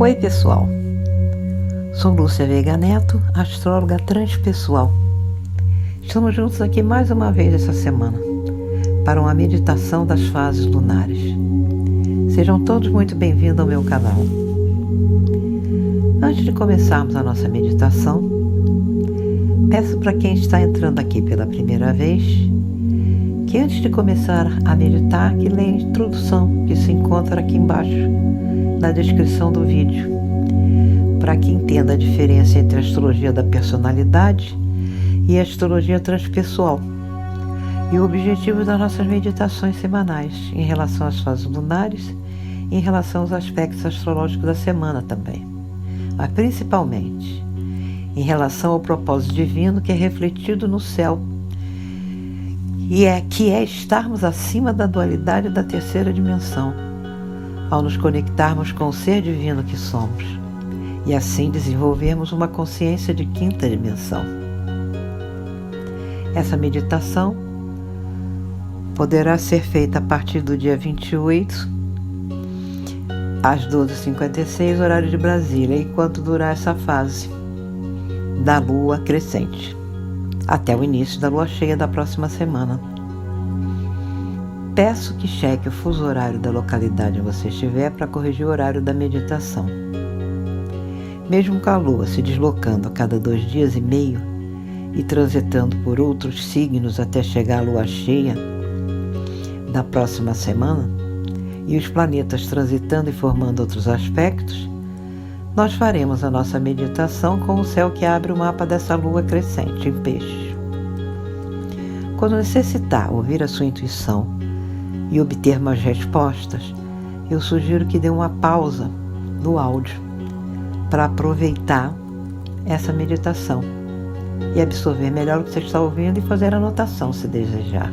Oi pessoal, sou Lúcia Veiga Neto, astróloga transpessoal. Estamos juntos aqui mais uma vez essa semana para uma meditação das fases lunares. Sejam todos muito bem-vindos ao meu canal. Antes de começarmos a nossa meditação, peço para quem está entrando aqui pela primeira vez que antes de começar a meditar, que leia a introdução que se encontra aqui embaixo, na descrição do vídeo, para que entenda a diferença entre a astrologia da personalidade e a astrologia transpessoal e o objetivo das nossas meditações semanais em relação às fases lunares e em relação aos aspectos astrológicos da semana também, mas principalmente em relação ao propósito divino que é refletido no céu que é estarmos acima da dualidade da terceira dimensão, ao nos conectarmos com o ser divino que somos, e assim desenvolvermos uma consciência de quinta dimensão. Essa meditação poderá ser feita a partir do dia 28, às 12h56, horário de Brasília, enquanto durar essa fase da lua crescente, até o início da lua cheia da próxima semana. Peço que cheque o fuso horário da localidade onde você estiver para corrigir o horário da meditação. Mesmo com a lua se deslocando a cada 2 dias e meio e transitando por outros signos até chegar à lua cheia da próxima semana, e os planetas transitando e formando outros aspectos, nós faremos a nossa meditação com o céu que abre o mapa dessa lua crescente em Peixes. Quando necessitar ouvir a sua intuição e obter mais respostas, eu sugiro que dê uma pausa no áudio para aproveitar essa meditação e absorver melhor o que você está ouvindo e fazer anotação se desejar.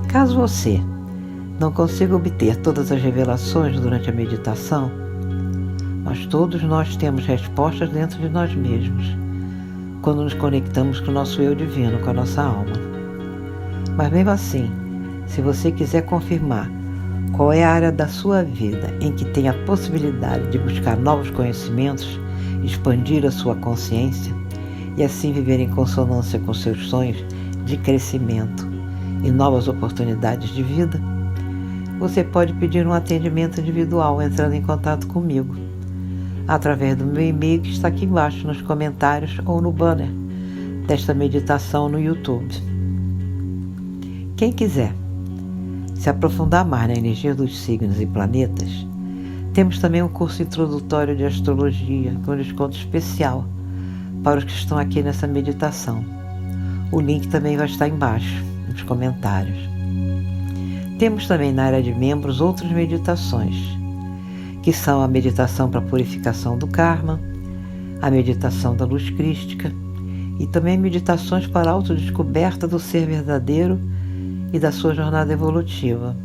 Caso você não consiga obter todas as revelações durante a meditação, mas todos nós temos respostas dentro de nós mesmos, quando nos conectamos com o nosso eu divino, com a nossa alma. Mas mesmo assim, se você quiser confirmar qual é a área da sua vida em que tem a possibilidade de buscar novos conhecimentos, expandir a sua consciência e assim viver em consonância com seus sonhos de crescimento e novas oportunidades de vida, você pode pedir um atendimento individual entrando em contato comigo através do meu e-mail que está aqui embaixo nos comentários ou no banner desta meditação no YouTube. Quem quiser se aprofundar mais na energia dos signos e planetas, temos também um curso introdutório de astrologia com desconto especial para os que estão aqui nessa meditação. O link também vai estar embaixo nos comentários. Temos também na área de membros outras meditações, que são a meditação para a purificação do karma, a meditação da luz crística e também meditações para a autodescoberta do ser verdadeiro e da sua jornada evolutiva.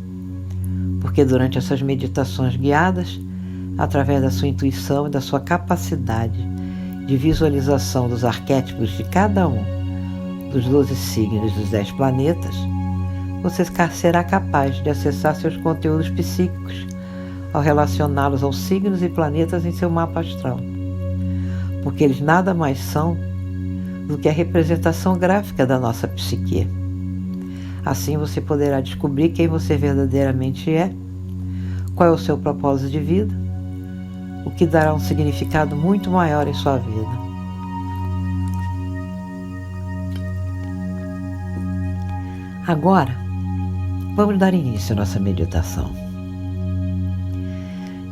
Porque durante essas meditações guiadas, através da sua intuição e da sua capacidade de visualização dos arquétipos de cada um dos 12 signos dos 10 planetas, você será capaz de acessar seus conteúdos psíquicos ao relacioná-los aos signos e planetas em seu mapa astral, porque eles nada mais são do que a representação gráfica da nossa psique. Assim você poderá descobrir quem você verdadeiramente é, qual é o seu propósito de vida, o que dará um significado muito maior em sua vida. Agora, vamos dar início à nossa meditação.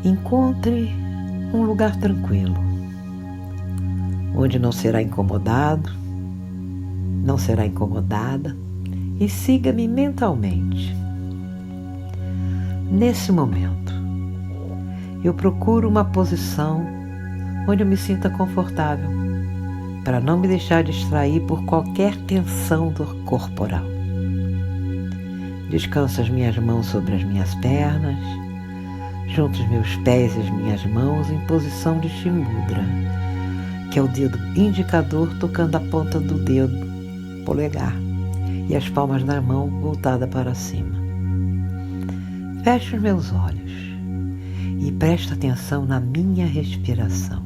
Encontre um lugar tranquilo, onde não será incomodado, não será incomodada, e siga-me mentalmente. Nesse momento, eu procuro uma posição onde eu me sinta confortável, para não me deixar distrair por qualquer tensão corporal. Descanso as minhas mãos sobre as minhas pernas, junto os meus pés e as minhas mãos em posição de Shimudra, que é o dedo indicador tocando a ponta do dedo polegar e as palmas da mão voltada para cima. Fecho os meus olhos e presta atenção na minha respiração.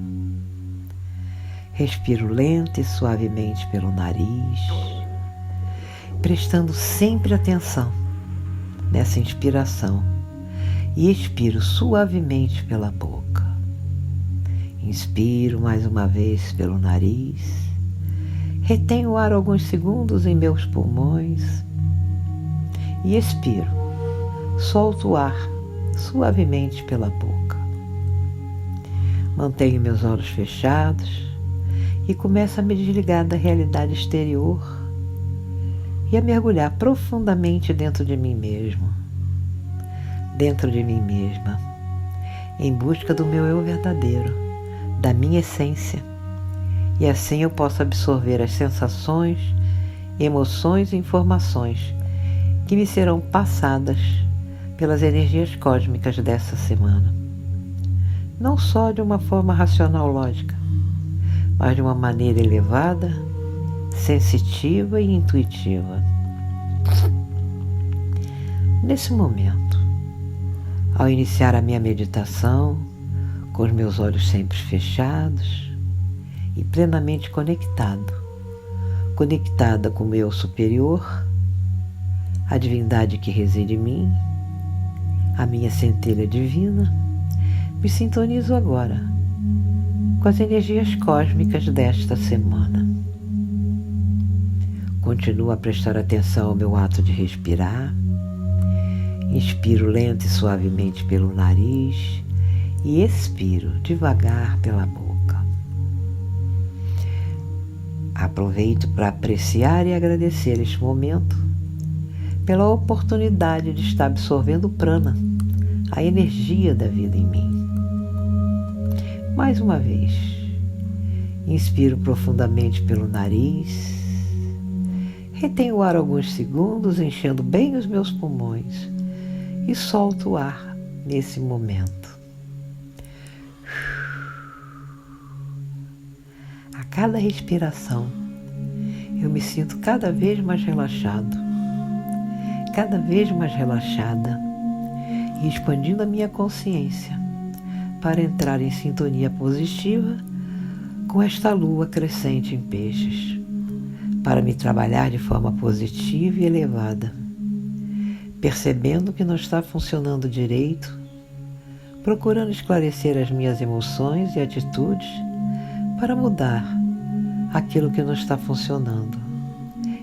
Respiro lenta e suavemente pelo nariz, prestando sempre atenção nessa inspiração e expiro suavemente pela boca. Inspiro mais uma vez pelo nariz, retenho o ar alguns segundos em meus pulmões e expiro, solto o ar suavemente pela boca. Mantenho meus olhos fechados e começo a me desligar da realidade exterior e a mergulhar profundamente dentro de mim mesmo, dentro de mim mesma, em busca do meu eu verdadeiro, da minha essência, e assim eu posso absorver as sensações, emoções e informações que me serão passadas pelas energias cósmicas dessa semana. Não só de uma forma racional lógica, mas de uma maneira elevada, sensitiva e intuitiva. Nesse momento, ao iniciar a minha meditação, com os meus olhos sempre fechados e plenamente conectada com o meu superior, a divindade que reside em mim, a minha centelha divina, me sintonizo agora com as energias cósmicas desta semana. Continuo a prestar atenção ao meu ato de respirar. Inspiro lento e suavemente pelo nariz e expiro devagar pela boca. Aproveito para apreciar e agradecer este momento pela oportunidade de estar absorvendo o prana, a energia da vida em mim. Mais uma vez, inspiro profundamente pelo nariz, retenho o ar alguns segundos, enchendo bem os meus pulmões e solto o ar nesse momento. A cada respiração, eu me sinto cada vez mais relaxado, cada vez mais relaxada e expandindo a minha consciência para entrar em sintonia positiva com esta lua crescente em peixes, para me trabalhar de forma positiva e elevada, percebendo que não está funcionando direito, procurando esclarecer as minhas emoções e atitudes para mudar aquilo que não está funcionando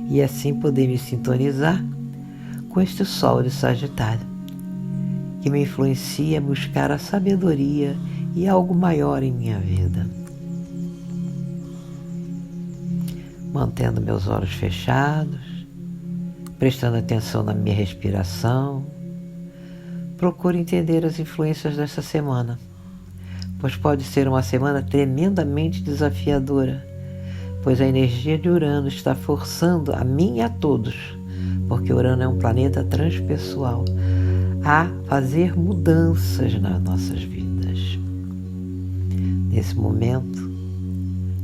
e assim poder me sintonizar com este Sol de Sagitário, que me influencia a buscar a sabedoria e algo maior em minha vida. Mantendo meus olhos fechados, prestando atenção na minha respiração, procuro entender as influências desta semana, pois pode ser uma semana tremendamente desafiadora, pois a energia de Urano está forçando a mim e a todos, porque Urano é um planeta transpessoal, a fazer mudanças nas nossas vidas. Nesse momento,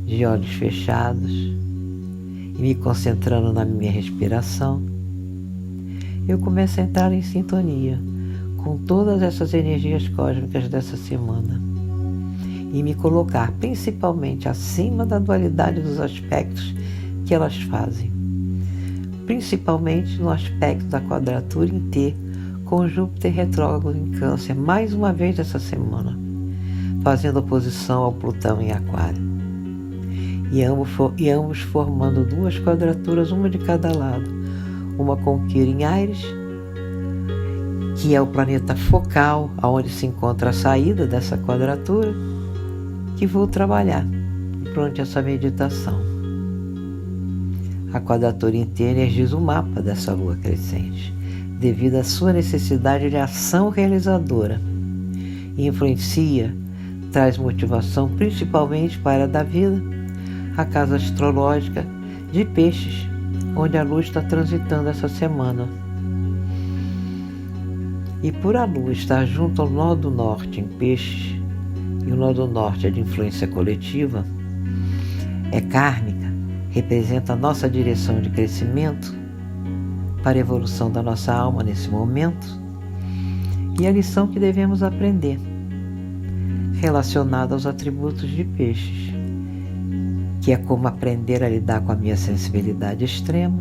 de olhos fechados e me concentrando na minha respiração, eu começo a entrar em sintonia com todas essas energias cósmicas dessa semana e me colocar principalmente acima da dualidade dos aspectos que elas fazem, principalmente no aspecto da quadratura em T com Júpiter retrógrado em Câncer, mais uma vez essa semana, fazendo oposição ao Plutão em Aquário. E ambos formando duas quadraturas, uma de cada lado. Uma com Quirón em Áries, que é o planeta focal, onde se encontra a saída dessa quadratura, que vou trabalhar durante essa meditação. A quadratura inteira energiza o mapa dessa lua crescente, devido à sua necessidade de ação realizadora, e influencia, traz motivação principalmente para a área da vida, a casa astrológica de Peixes, onde a lua está transitando essa semana. E por a lua estar junto ao nó do norte em Peixes, e o nó do norte é de influência coletiva, é kármica, representa a nossa direção de crescimento, para a evolução da nossa alma nesse momento, e a lição que devemos aprender relacionado aos atributos de peixes, que é como aprender a lidar com a minha sensibilidade extrema,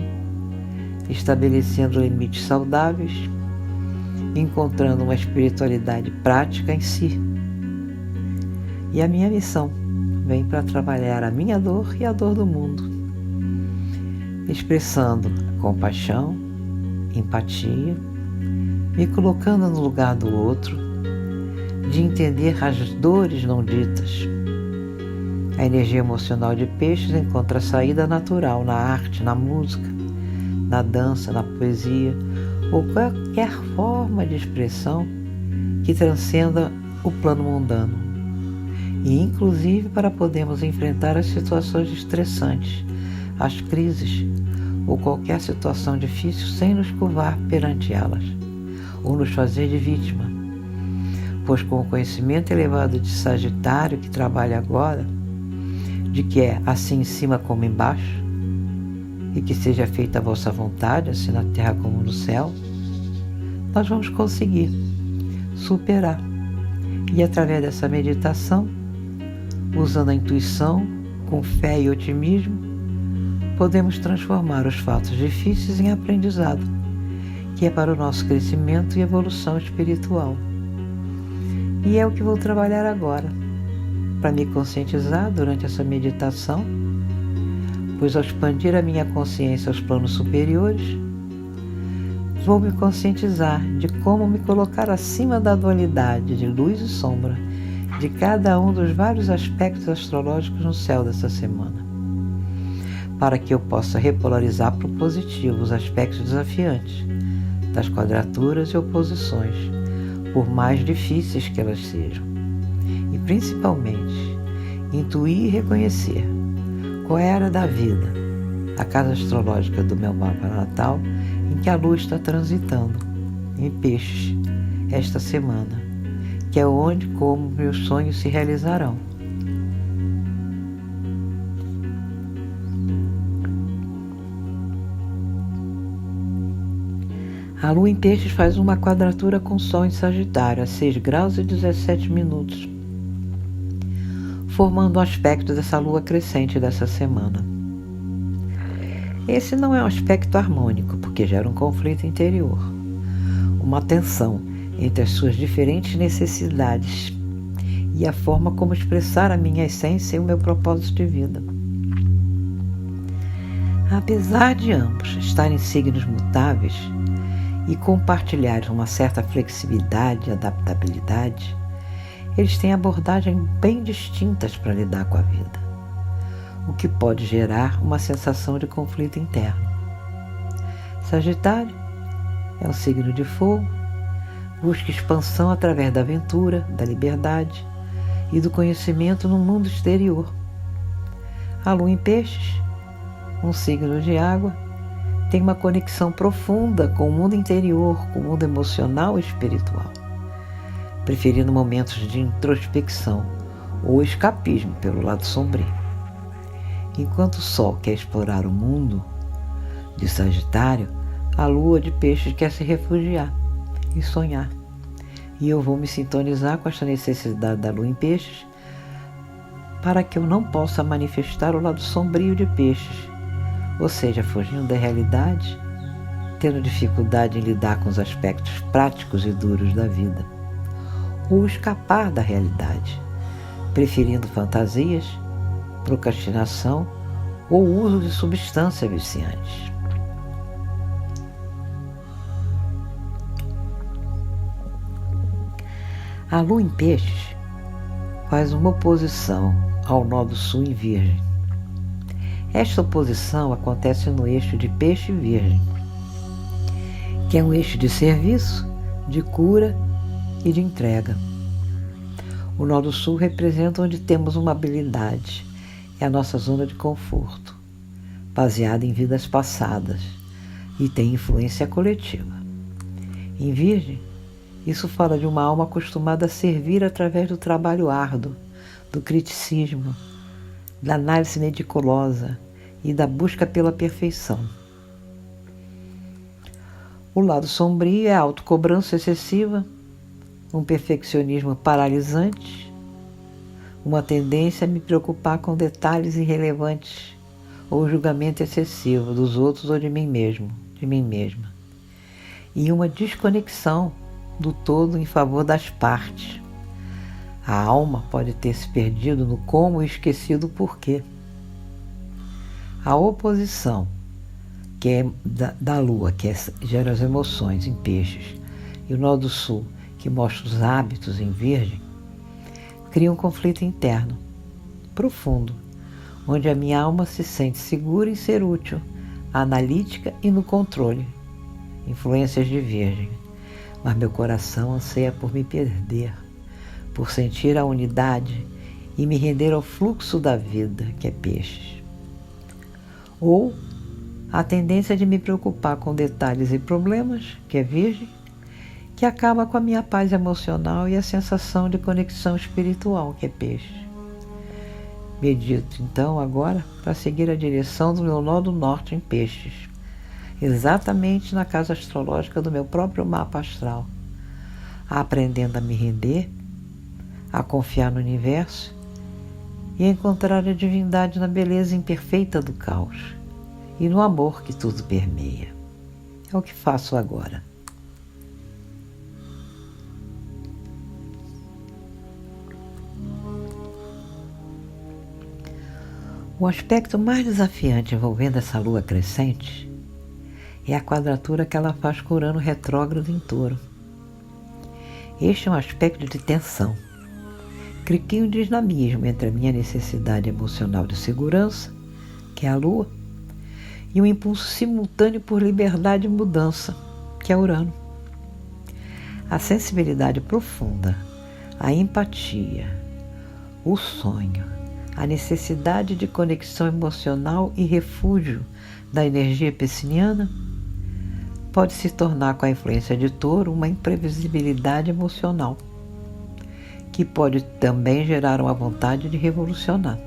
estabelecendo limites saudáveis, encontrando uma espiritualidade prática em si. E a minha missão vem para trabalhar a minha dor e a dor do mundo, expressando compaixão, empatia, me colocando no lugar do outro, de entender as dores não ditas. A energia emocional de peixes encontra saída natural na arte, na música, na dança, na poesia ou qualquer forma de expressão que transcenda o plano mundano, e inclusive para podermos enfrentar as situações estressantes, as crises ou qualquer situação difícil sem nos curvar perante elas ou nos fazer de vítima, pois com o conhecimento elevado de Sagitário que trabalha agora, de que é assim em cima como embaixo, e que seja feita a vossa vontade, assim na terra como no céu, nós vamos conseguir superar. E através dessa meditação, usando a intuição, com fé e otimismo, podemos transformar os fatos difíceis em aprendizado, que é para o nosso crescimento e evolução espiritual. E é o que vou trabalhar agora, para me conscientizar durante essa meditação, pois ao expandir a minha consciência aos planos superiores, vou me conscientizar de como me colocar acima da dualidade de luz e sombra de cada um dos vários aspectos astrológicos no céu dessa semana, para que eu possa repolarizar para o positivo os aspectos desafiantes das quadraturas e oposições, por mais difíceis que elas sejam, e principalmente intuir e reconhecer qual é a área da vida, a casa astrológica do meu mapa natal, em que a lua está transitando em Peixes esta semana, que é onde como meus sonhos se realizarão. A lua em Peixes faz uma quadratura com o Sol em Sagitário a 6 graus e 17 minutos, formando o aspecto dessa lua crescente dessa semana. Esse não é um aspecto harmônico, porque gera um conflito interior, uma tensão entre as suas diferentes necessidades e a forma como expressar a minha essência e o meu propósito de vida. Apesar de ambos estarem em signos mutáveis e compartilharem uma certa flexibilidade e adaptabilidade, eles têm abordagens bem distintas para lidar com a vida, o que pode gerar uma sensação de conflito interno. Sagitário é um signo de fogo, busca expansão através da aventura, da liberdade e do conhecimento no mundo exterior. A lua em Peixes, um signo de água, tem uma conexão profunda com o mundo interior, com o mundo emocional e espiritual, preferindo momentos de introspecção ou escapismo pelo lado sombrio. Enquanto o Sol quer explorar o mundo de Sagitário, a lua de Peixes quer se refugiar e sonhar. E eu vou me sintonizar com esta necessidade da lua em Peixes para que eu não possa manifestar o lado sombrio de Peixes, ou seja, fugindo da realidade, tendo dificuldade em lidar com os aspectos práticos e duros da vida, ou escapar da realidade, preferindo fantasias, procrastinação ou uso de substâncias viciantes. A lua em Peixes faz uma oposição ao nó do sul em Virgem. Esta oposição acontece no eixo de Peixe e Virgem, que é um eixo de serviço, de cura e de entrega. O nó do sul representa onde temos uma habilidade, é a nossa zona de conforto, baseada em vidas passadas e tem influência coletiva. Em Virgem, isso fala de uma alma acostumada a servir através do trabalho árduo, do criticismo, da análise meticulosa e da busca pela perfeição. O lado sombrio é a autocobrança excessiva, um perfeccionismo paralisante uma tendência a me preocupar com detalhes irrelevantes ou julgamento excessivo dos outros ou de mim mesmo, de mim mesma, e uma desconexão do todo em favor das partes. A alma pode ter se perdido no como e esquecido o porquê. A oposição que é da Lua, que gera as emoções em Peixes, e o nó do Sul, que mostra os hábitos em Virgem, cria um conflito interno, profundo, onde a minha alma se sente segura em ser útil, analítica e no controle, influências de Virgem, mas meu coração anseia por me perder, por sentir a unidade e me render ao fluxo da vida, que é Peixes. Ou a tendência de me preocupar com detalhes e problemas, que é Virgem, que acaba com a minha paz emocional e a sensação de conexão espiritual, que é Peixe. Medito, então, agora, para seguir a direção do meu nó do norte em Peixes, exatamente na casa astrológica do meu próprio mapa astral, aprendendo a me render, a confiar no universo e a encontrar a divindade na beleza imperfeita do caos e no amor que tudo permeia. É o que faço agora. O aspecto mais desafiante envolvendo essa lua crescente é a quadratura que ela faz com Urano retrógrado em Touro. Este é um aspecto de tensão. Cria um dinamismo entre a minha necessidade emocional de segurança, que é a Lua, e um impulso simultâneo por liberdade e mudança, que é Urano. A sensibilidade profunda, a empatia, o sonho, a necessidade de conexão emocional e refúgio da energia pisciniana pode se tornar, com a influência de Touro, uma imprevisibilidade emocional, que pode também gerar uma vontade de revolucionar,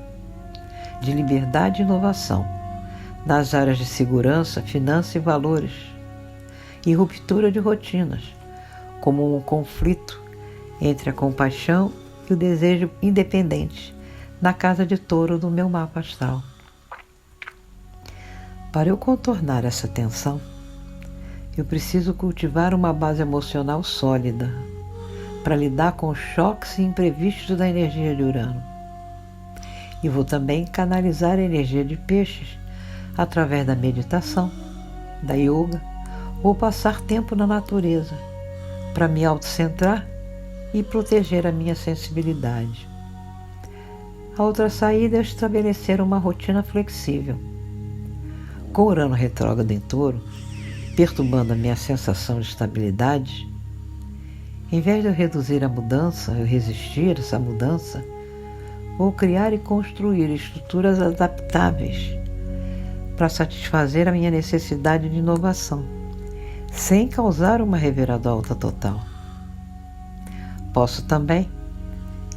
de liberdade e inovação, nas áreas de segurança, finança e valores, e ruptura de rotinas, como um conflito entre a compaixão e o desejo independente, na casa de Touro do meu mapa astral. Para eu contornar essa tensão, eu preciso cultivar uma base emocional sólida para lidar com os choques e imprevistos da energia de Urano. E vou também canalizar a energia de Peixes através da meditação, da yoga ou passar tempo na natureza para me autocentrar e proteger a minha sensibilidade. A outra saída é estabelecer uma rotina flexível. Com Urano retrógrado em Touro, perturbando a minha sensação de estabilidade, em vez de eu reduzir a mudança, eu resistir a essa mudança, vou criar e construir estruturas adaptáveis para satisfazer a minha necessidade de inovação, sem causar uma reviravolta total. Posso também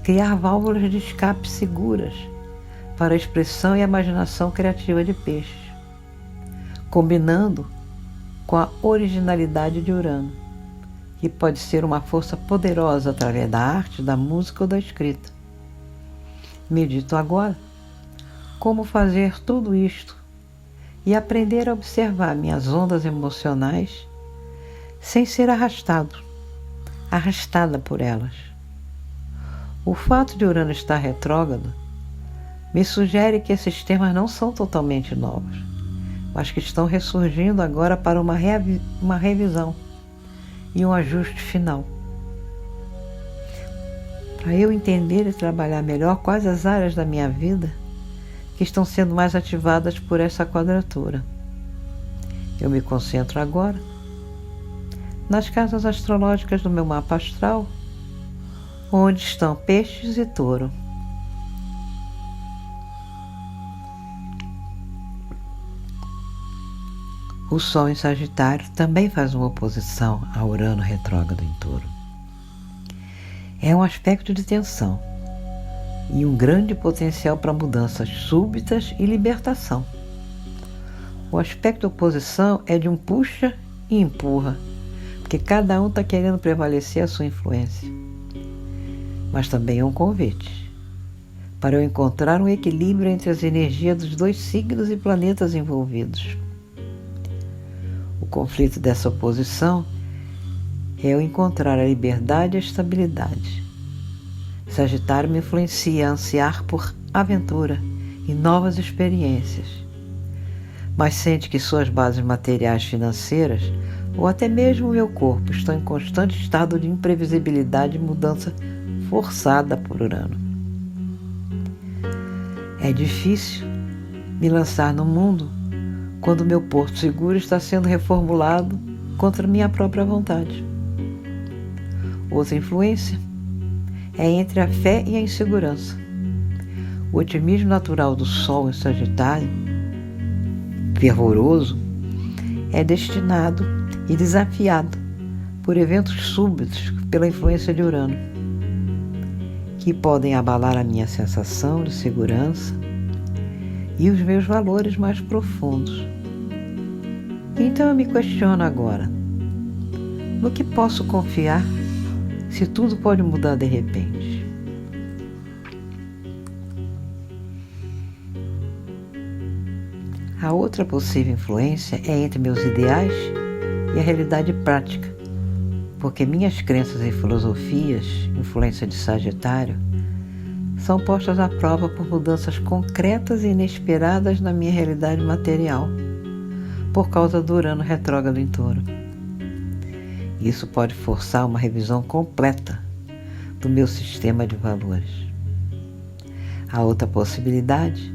criar válvulas de escape seguras para a expressão e a imaginação criativa de Peixes, combinando com a originalidade de Urano, que pode ser uma força poderosa através da arte, da música ou da escrita. Medito agora como fazer tudo isto e aprender a observar minhas ondas emocionais sem ser arrastada por elas. O fato de Urano estar retrógrado me sugere que esses temas não são totalmente novos, mas que estão ressurgindo agora para uma revisão e um ajuste final. Para eu entender e trabalhar melhor quais as áreas da minha vida que estão sendo mais ativadas por essa quadratura. Eu me concentro agora nas casas astrológicas do meu mapa astral, onde estão Peixes e Touro. O Sol em Sagitário também faz uma oposição a Urano retrógrado em Touro. É um aspecto de tensão e um grande potencial para mudanças súbitas e libertação. O aspecto de oposição é de um puxa e empurra, porque cada um está querendo prevalecer a sua influência. Mas também é um convite para eu encontrar um equilíbrio entre as energias dos dois signos e planetas envolvidos. O conflito dessa oposição é eu encontrar a liberdade e a estabilidade. Sagitário me influencia a ansiar por aventura e novas experiências, mas sente que suas bases materiais financeiras ou até mesmo o meu corpo estão em constante estado de imprevisibilidade e mudança forçada por Urano. É difícil me lançar no mundo quando meu porto seguro está sendo reformulado contra minha própria vontade. Outra influência é entre a fé e a insegurança. O otimismo natural do Sol em Sagitário, fervoroso, é destinado e desafiado por eventos súbitos pela influência de Urano, que podem abalar a minha sensação de segurança e os meus valores mais profundos. Então eu me questiono agora, no que posso confiar se tudo pode mudar de repente? A outra possível influência é entre meus ideais e a realidade prática, porque minhas crenças e filosofias, influência de Sagitário, são postas à prova por mudanças concretas e inesperadas na minha realidade material, por causa do Urano retrógrado em Touro. Isso pode forçar uma revisão completa do meu sistema de valores. A outra possibilidade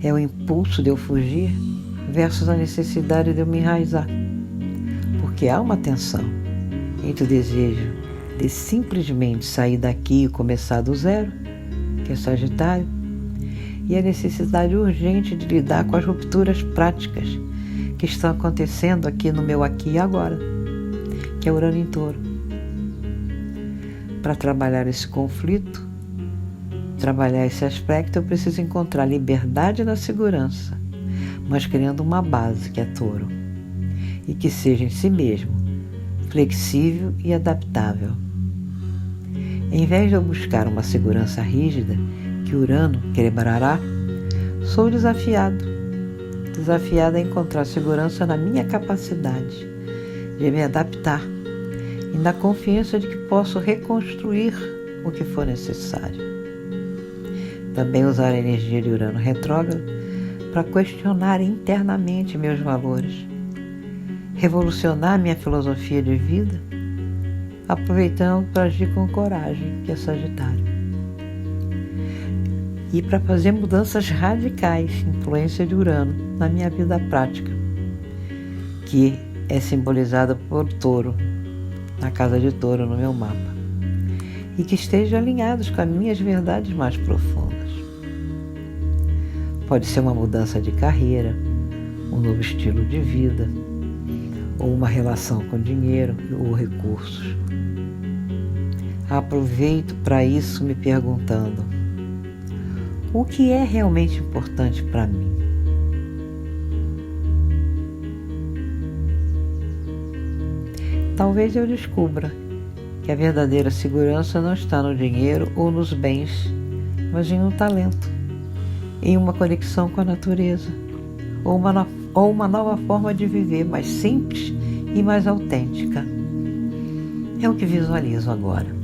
é o impulso de eu fugir versus a necessidade de eu me enraizar, porque há uma tensão entre o desejo de simplesmente sair daqui e começar do zero, que é Sagitário, e a necessidade urgente de lidar com as rupturas práticas que estão acontecendo aqui no meu aqui e agora, que é Urano em Touro. Para trabalhar esse conflito, trabalhar esse aspecto, eu preciso encontrar liberdade na segurança, mas criando uma base que é Touro, e que seja em si mesmo flexível e adaptável. Em vez de eu buscar uma segurança rígida que Urano quebrará, sou desafiada a encontrar segurança na minha capacidade de me adaptar e na confiança de que posso reconstruir o que for necessário. Também usar a energia de Urano retrógrado para questionar internamente meus valores, revolucionar minha filosofia de vida, aproveitando para agir com coragem, que é Sagitário. E para fazer mudanças radicais, influência de Urano, na minha vida prática, que é simbolizada por Touro, na casa de Touro no meu mapa, e que estejam alinhados com as minhas verdades mais profundas. Pode ser uma mudança de carreira, um novo estilo de vida, ou uma relação com dinheiro ou recursos. Aproveito para isso me perguntando: o que é realmente importante para mim? Talvez eu descubra que a verdadeira segurança não está no dinheiro ou nos bens, mas em um talento, em uma conexão com a natureza, ou uma nova forma de viver mais simples e mais autêntica. É o que visualizo agora.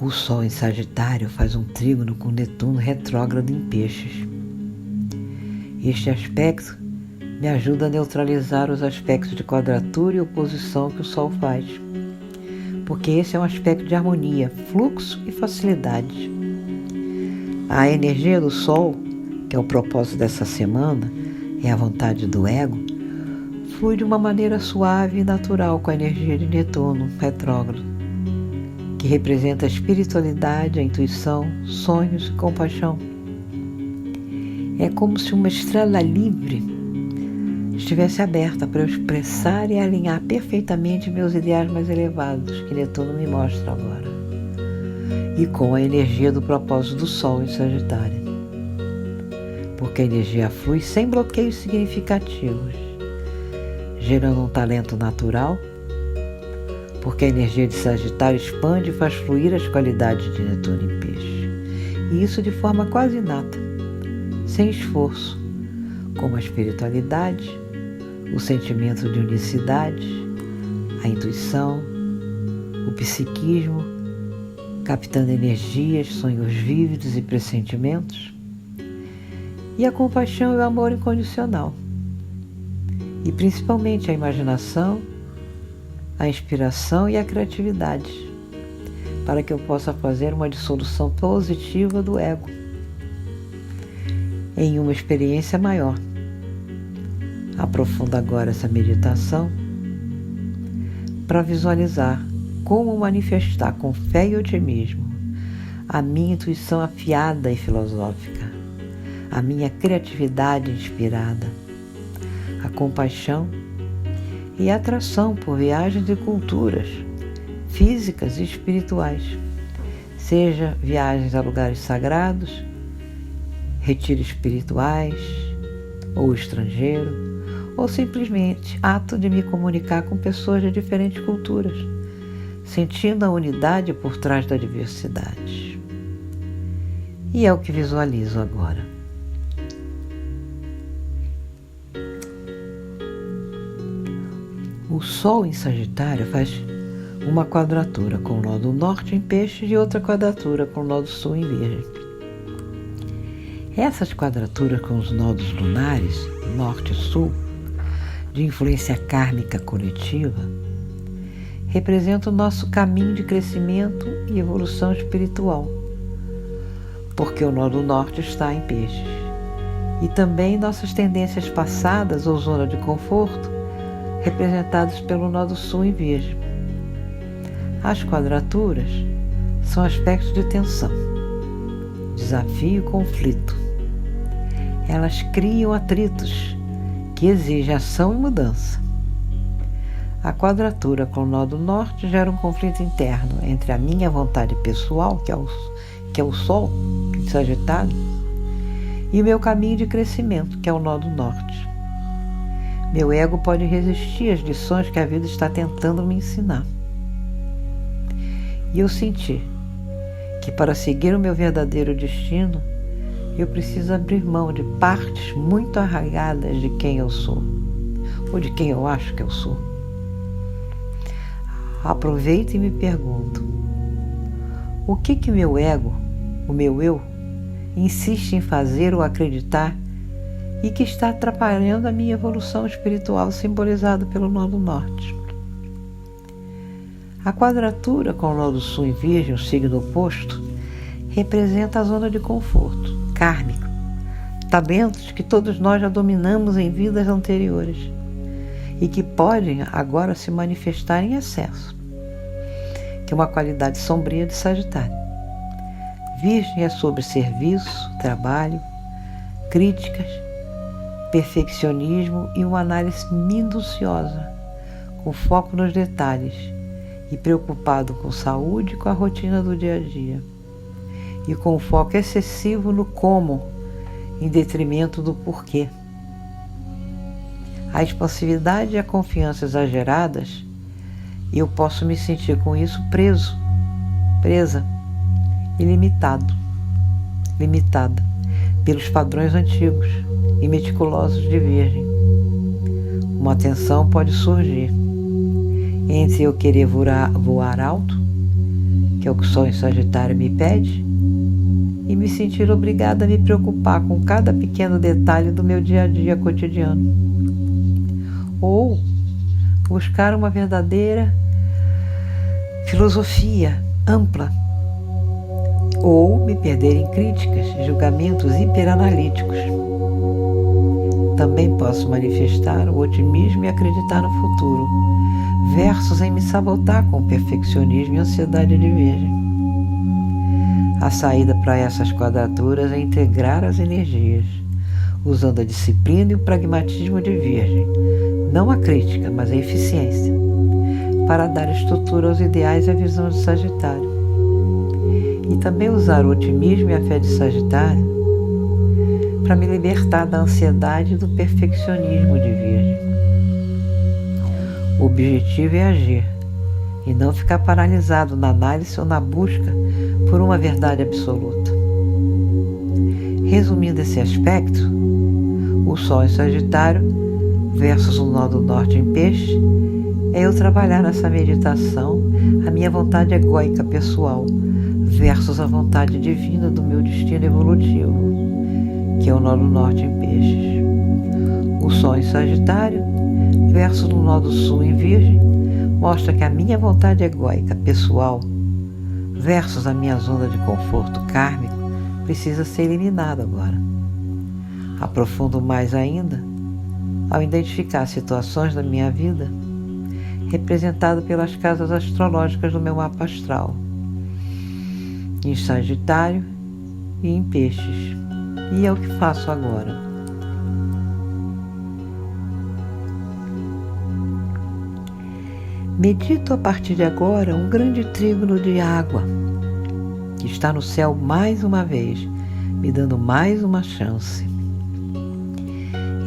O Sol em Sagitário faz um trígono com Netuno retrógrado em Peixes. Este aspecto me ajuda a neutralizar os aspectos de quadratura e oposição que o Sol faz, porque esse é um aspecto de harmonia, fluxo e facilidade. A energia do Sol, que é o propósito dessa semana, é a vontade do ego, flui de uma maneira suave e natural com a energia de Netuno retrógrado, que representa a espiritualidade, a intuição, sonhos e compaixão. É como se uma estrela livre estivesse aberta para eu expressar e alinhar perfeitamente meus ideais mais elevados, que Netuno me mostra agora, e com a energia do propósito do Sol em Sagitário. Porque a energia flui sem bloqueios significativos, gerando um talento natural, porque a energia de Sagitário expande e faz fluir as qualidades de Netuno em Peixe. E isso de forma quase inata, sem esforço, como a espiritualidade, o sentimento de unicidade, a intuição, o psiquismo, captando energias, sonhos vívidos e pressentimentos, e a compaixão e o amor incondicional, e principalmente a imaginação, a inspiração e a criatividade, para que eu possa fazer uma dissolução positiva do ego em uma experiência maior. Aprofunda agora essa meditação para visualizar como manifestar com fé e otimismo a minha intuição afiada e filosófica, a minha criatividade inspirada, a compaixão e a atração por viagens e culturas físicas e espirituais, seja viagens a lugares sagrados, retiros espirituais ou estrangeiro, ou simplesmente ato de me comunicar com pessoas de diferentes culturas, sentindo a unidade por trás da diversidade. E é o que visualizo agora. O Sol em Sagitário faz uma quadratura com o nó do Norte em Peixes e outra quadratura com o nó do Sul em Virgem. Essas quadraturas com os nodos lunares, Norte e Sul, de influência kármica coletiva, representam o nosso caminho de crescimento e evolução espiritual, porque o nó do Norte está em Peixes, e também nossas tendências passadas ou zona de conforto, representadas pelo nó do Sul em Virgem. As quadraturas são aspectos de tensão, desafio e conflito. Elas criam atritos que exigem ação e mudança. A quadratura com o nó do Norte gera um conflito interno entre a minha vontade pessoal, que é o Sol em Sagitário, e o meu caminho de crescimento, que é o nó do Norte. Meu ego pode resistir às lições que a vida está tentando me ensinar. E eu senti que para seguir o meu verdadeiro destino, eu preciso abrir mão de partes muito arraigadas de quem eu sou, ou de quem eu acho que eu sou. Aproveito e me pergunto, o que meu ego, o meu eu, insiste em fazer ou acreditar e que está atrapalhando a minha evolução espiritual simbolizada pelo nó do Norte? A quadratura com o nó do Sul em Virgem, o signo oposto, representa a zona de conforto, kármico, talentos que todos nós já dominamos em vidas anteriores e que podem agora se manifestar em excesso, que é uma qualidade sombria de Sagitário. Virgem é sobre serviço, trabalho, críticas, perfeccionismo e uma análise minuciosa, com foco nos detalhes e preocupado com saúde e com a rotina do dia a dia, e com foco excessivo no como, em detrimento do porquê. A expansividade e a confiança exageradas, eu posso me sentir com isso presa e limitada pelos padrões antigos e meticulosos de Virgem. Uma tensão pode surgir entre eu querer voar alto, que é o que o Sol em Sagitário me pede, e me sentir obrigada a me preocupar com cada pequeno detalhe do meu dia a dia cotidiano. Ou buscar uma verdadeira filosofia ampla, ou me perder em críticas e julgamentos hiperanalíticos. Também posso manifestar o otimismo e acreditar no futuro, versus em me sabotar com o perfeccionismo e ansiedade de Virgem. A saída para essas quadraturas é integrar as energias, usando a disciplina e o pragmatismo de Virgem, não a crítica, mas a eficiência, para dar estrutura aos ideais e à visão de Sagitário. E também usar o otimismo e a fé de Sagitário para me libertar da ansiedade e do perfeccionismo de Virgem. O objetivo é agir e não ficar paralisado na análise ou na busca por uma verdade absoluta. Resumindo esse aspecto, o Sol em Sagitário versus o nó do Norte em Peixe é eu trabalhar nessa meditação a minha vontade egóica pessoal versus a vontade divina do meu destino evolutivo, que é o nó do Norte em Peixes. O Sol em Sagitário versus o nó do Sul em Virgem mostra que a minha vontade egóica pessoal versus a minha zona de conforto kármico precisa ser eliminada agora. Aprofundo mais ainda ao identificar situações da minha vida representadas pelas casas astrológicas do meu mapa astral, em Sagitário e em Peixes. E é o que faço agora. Medito a partir de agora um grande trígono de água que está no céu mais uma vez, me dando mais uma chance.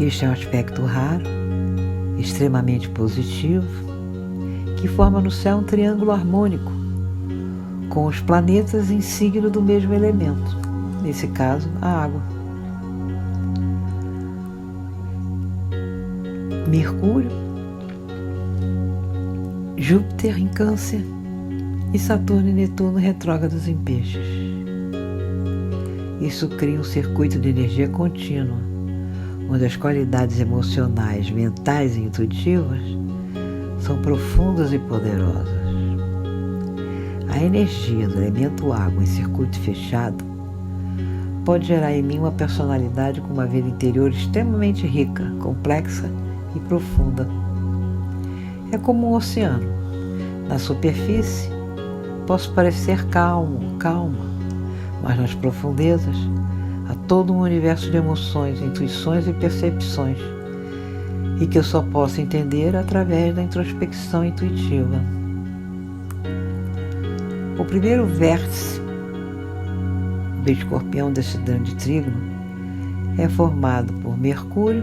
Este é um aspecto raro, extremamente positivo, que forma no céu um triângulo harmônico, com os planetas em signo do mesmo elemento, nesse caso, a água. Mercúrio, Júpiter em Câncer e Saturno e Netuno retrógrados em Peixes. Isso cria um circuito de energia contínua, onde as qualidades emocionais, mentais e intuitivas são profundas e poderosas. A energia do elemento água em circuito fechado pode gerar em mim uma personalidade com uma vida interior extremamente rica, complexa e profunda. É como um oceano. Na superfície, posso parecer calma, mas nas profundezas há todo um universo de emoções, intuições e percepções, e que eu só posso entender através da introspecção intuitiva. O primeiro vértice do Escorpião desse grande trígono é formado por Mercúrio,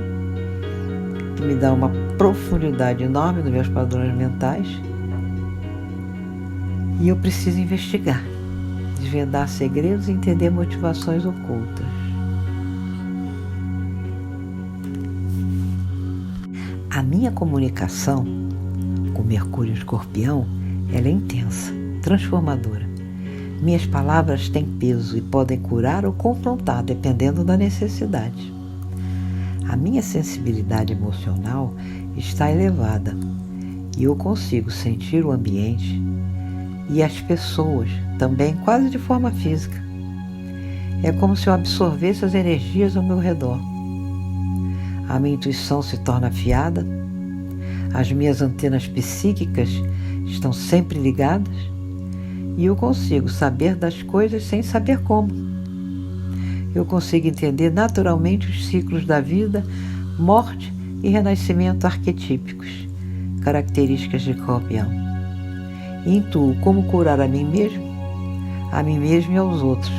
que me dá uma profundidade enorme nos meus padrões mentais, e eu preciso investigar, desvendar segredos e entender motivações ocultas. A minha comunicação com Mercúrio Escorpião, ela é intensa, transformadora. Minhas palavras têm peso e podem curar ou confrontar, dependendo da necessidade. A minha sensibilidade emocional está elevada e eu consigo sentir o ambiente e as pessoas também quase de forma física. É como se eu absorvesse as energias ao meu redor. A minha intuição se torna afiada, as minhas antenas psíquicas estão sempre ligadas e eu consigo saber das coisas sem saber como. Eu consigo entender naturalmente os ciclos da vida, morte e renascimento arquetípicos, características de Escorpião. E intuo como curar a mim mesmo e aos outros,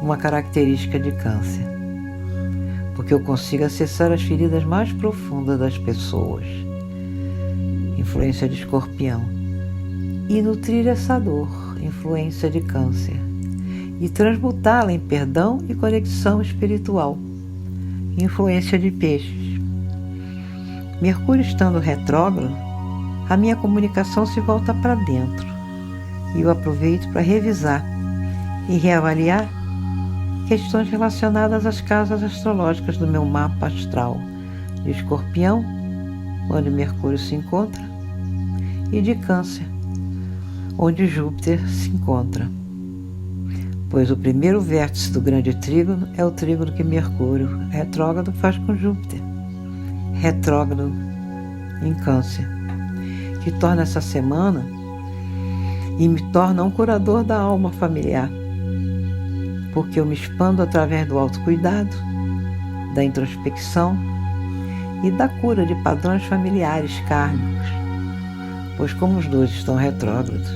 uma característica de Câncer, porque eu consigo acessar as feridas mais profundas das pessoas, influência de Escorpião, e nutrir essa dor, influência de Câncer, e transmutá-la em perdão e conexão espiritual, influência de Peixes. Mercúrio estando retrógrado, a minha comunicação se volta para dentro e eu aproveito para revisar e reavaliar questões relacionadas às casas astrológicas do meu mapa astral de Escorpião, onde Mercúrio se encontra, e de Câncer, onde Júpiter se encontra. Pois o primeiro vértice do grande trígono é o trígono que Mercúrio retrógrado faz com Júpiter, retrógrado em Câncer, que torna essa semana e me torna um curador da alma familiar, porque eu me expando através do autocuidado, da introspecção e da cura de padrões familiares kármicos, pois como os dois estão retrógrados,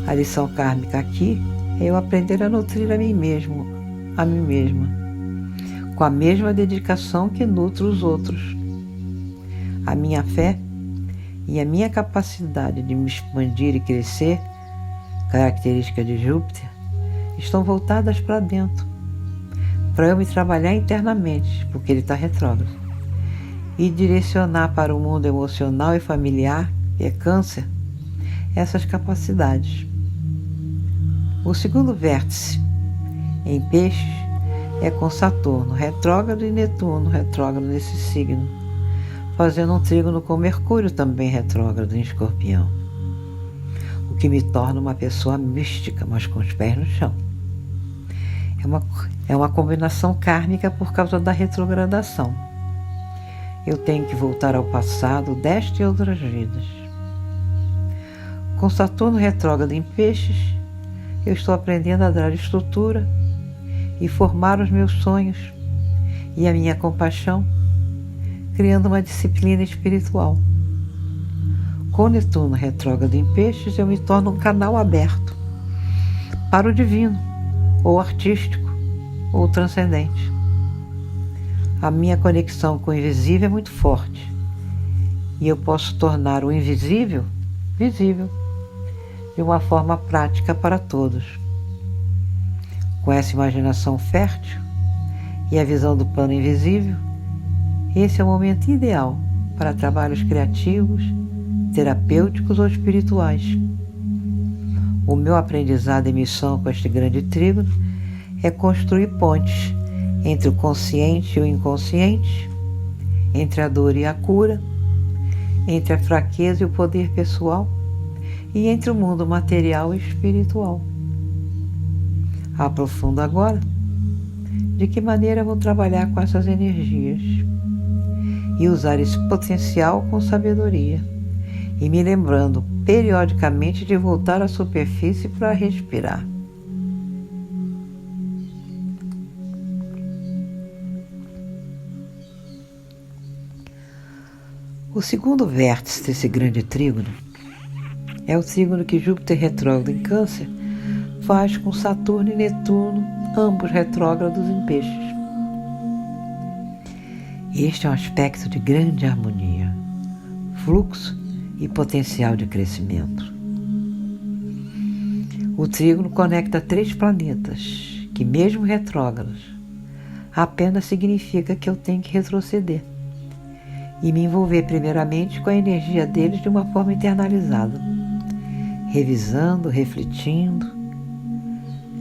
a lição kármica aqui é eu aprender a nutrir a mim mesma, com a mesma dedicação que nutro os outros. A minha fé e a minha capacidade de me expandir e crescer, característica de Júpiter, estão voltadas para dentro, para eu me trabalhar internamente, porque ele está retrógrado, e direcionar para o mundo emocional e familiar, que é Câncer, essas capacidades. O segundo vértice, em Peixes, é com Saturno retrógrado e Netuno retrógrado nesse signo, fazendo um trígono com Mercúrio também retrógrado em Escorpião, o que me torna uma pessoa mística, mas com os pés no chão. É uma combinação kármica por causa da retrogradação. Eu tenho que voltar ao passado desta e outras vidas. Com Saturno retrógrado em Peixes, eu estou aprendendo a dar estrutura e formar os meus sonhos e a minha compaixão, criando uma disciplina espiritual. Com Netuno retrógrado em Peixes, eu me torno um canal aberto para o divino, ou artístico, ou transcendente. A minha conexão com o invisível é muito forte e eu posso tornar o invisível visível de uma forma prática para todos. Com essa imaginação fértil e a visão do plano invisível, esse é o momento ideal para trabalhos criativos, terapêuticos ou espirituais. O meu aprendizado e missão com este grande trígono é construir pontes entre o consciente e o inconsciente, entre a dor e a cura, entre a fraqueza e o poder pessoal e entre o mundo material e espiritual. Aprofundo agora de que maneira vou trabalhar com essas energias e usar esse potencial com sabedoria e me lembrando periodicamente de voltar à superfície para respirar. O segundo vértice desse grande trígono é o trígono que Júpiter retrógrado em Câncer faz com Saturno e Netuno, ambos retrógrados em Peixes. Este é um aspecto de grande harmonia, fluxo e potencial de crescimento. O trígono conecta 3 planetas que, mesmo retrógrados, apenas significa que eu tenho que retroceder e me envolver primeiramente com a energia deles de uma forma internalizada, revisando, refletindo,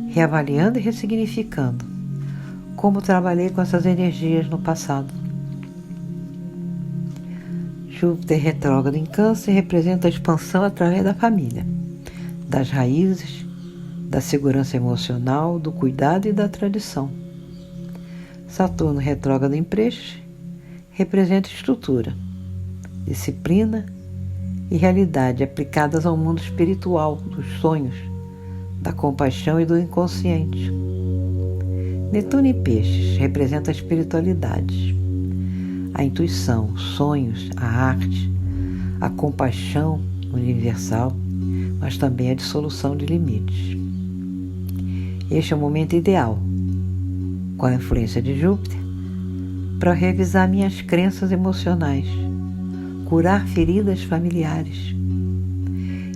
reavaliando e ressignificando como trabalhei com essas energias no passado. Júpiter retrógrado em Câncer representa a expansão através da família, das raízes, da segurança emocional, do cuidado e da tradição. Saturno retrógrado em Peixes representa estrutura, disciplina e realidade aplicadas ao mundo espiritual, dos sonhos, da compaixão e do inconsciente. Netuno em Peixes representa a espiritualidade, a intuição, sonhos, a arte, a compaixão universal, mas também a dissolução de limites. Este é o momento ideal, com a influência de Júpiter, para revisar minhas crenças emocionais, curar feridas familiares,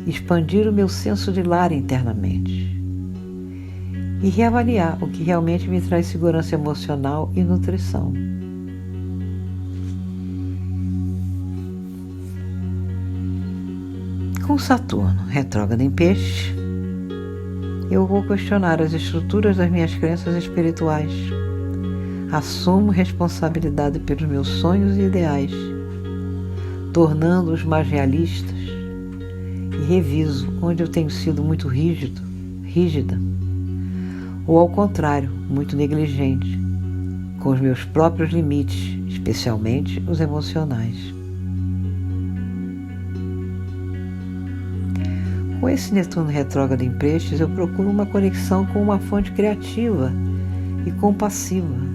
expandir o meu senso de lar internamente e reavaliar o que realmente me traz segurança emocional e nutrição. Com Saturno retrógrado em Peixes, eu vou questionar as estruturas das minhas crenças espirituais. Assumo responsabilidade pelos meus sonhos e ideais, tornando-os mais realistas, e reviso onde eu tenho sido muito rígida, ou ao contrário, muito negligente, com os meus próprios limites, especialmente os emocionais. Com esse Netuno retrógrado em Peixes, eu procuro uma conexão com uma fonte criativa e compassiva,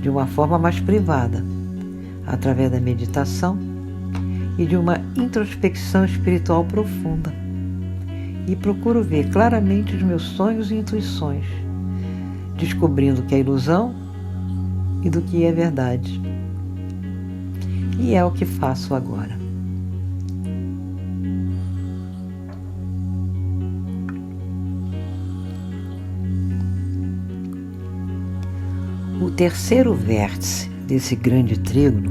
de uma forma mais privada, através da meditação e de uma introspecção espiritual profunda. E procuro ver claramente os meus sonhos e intuições, descobrindo o que é ilusão e do que é verdade. E é o que faço agora. terceiro vértice desse grande trígono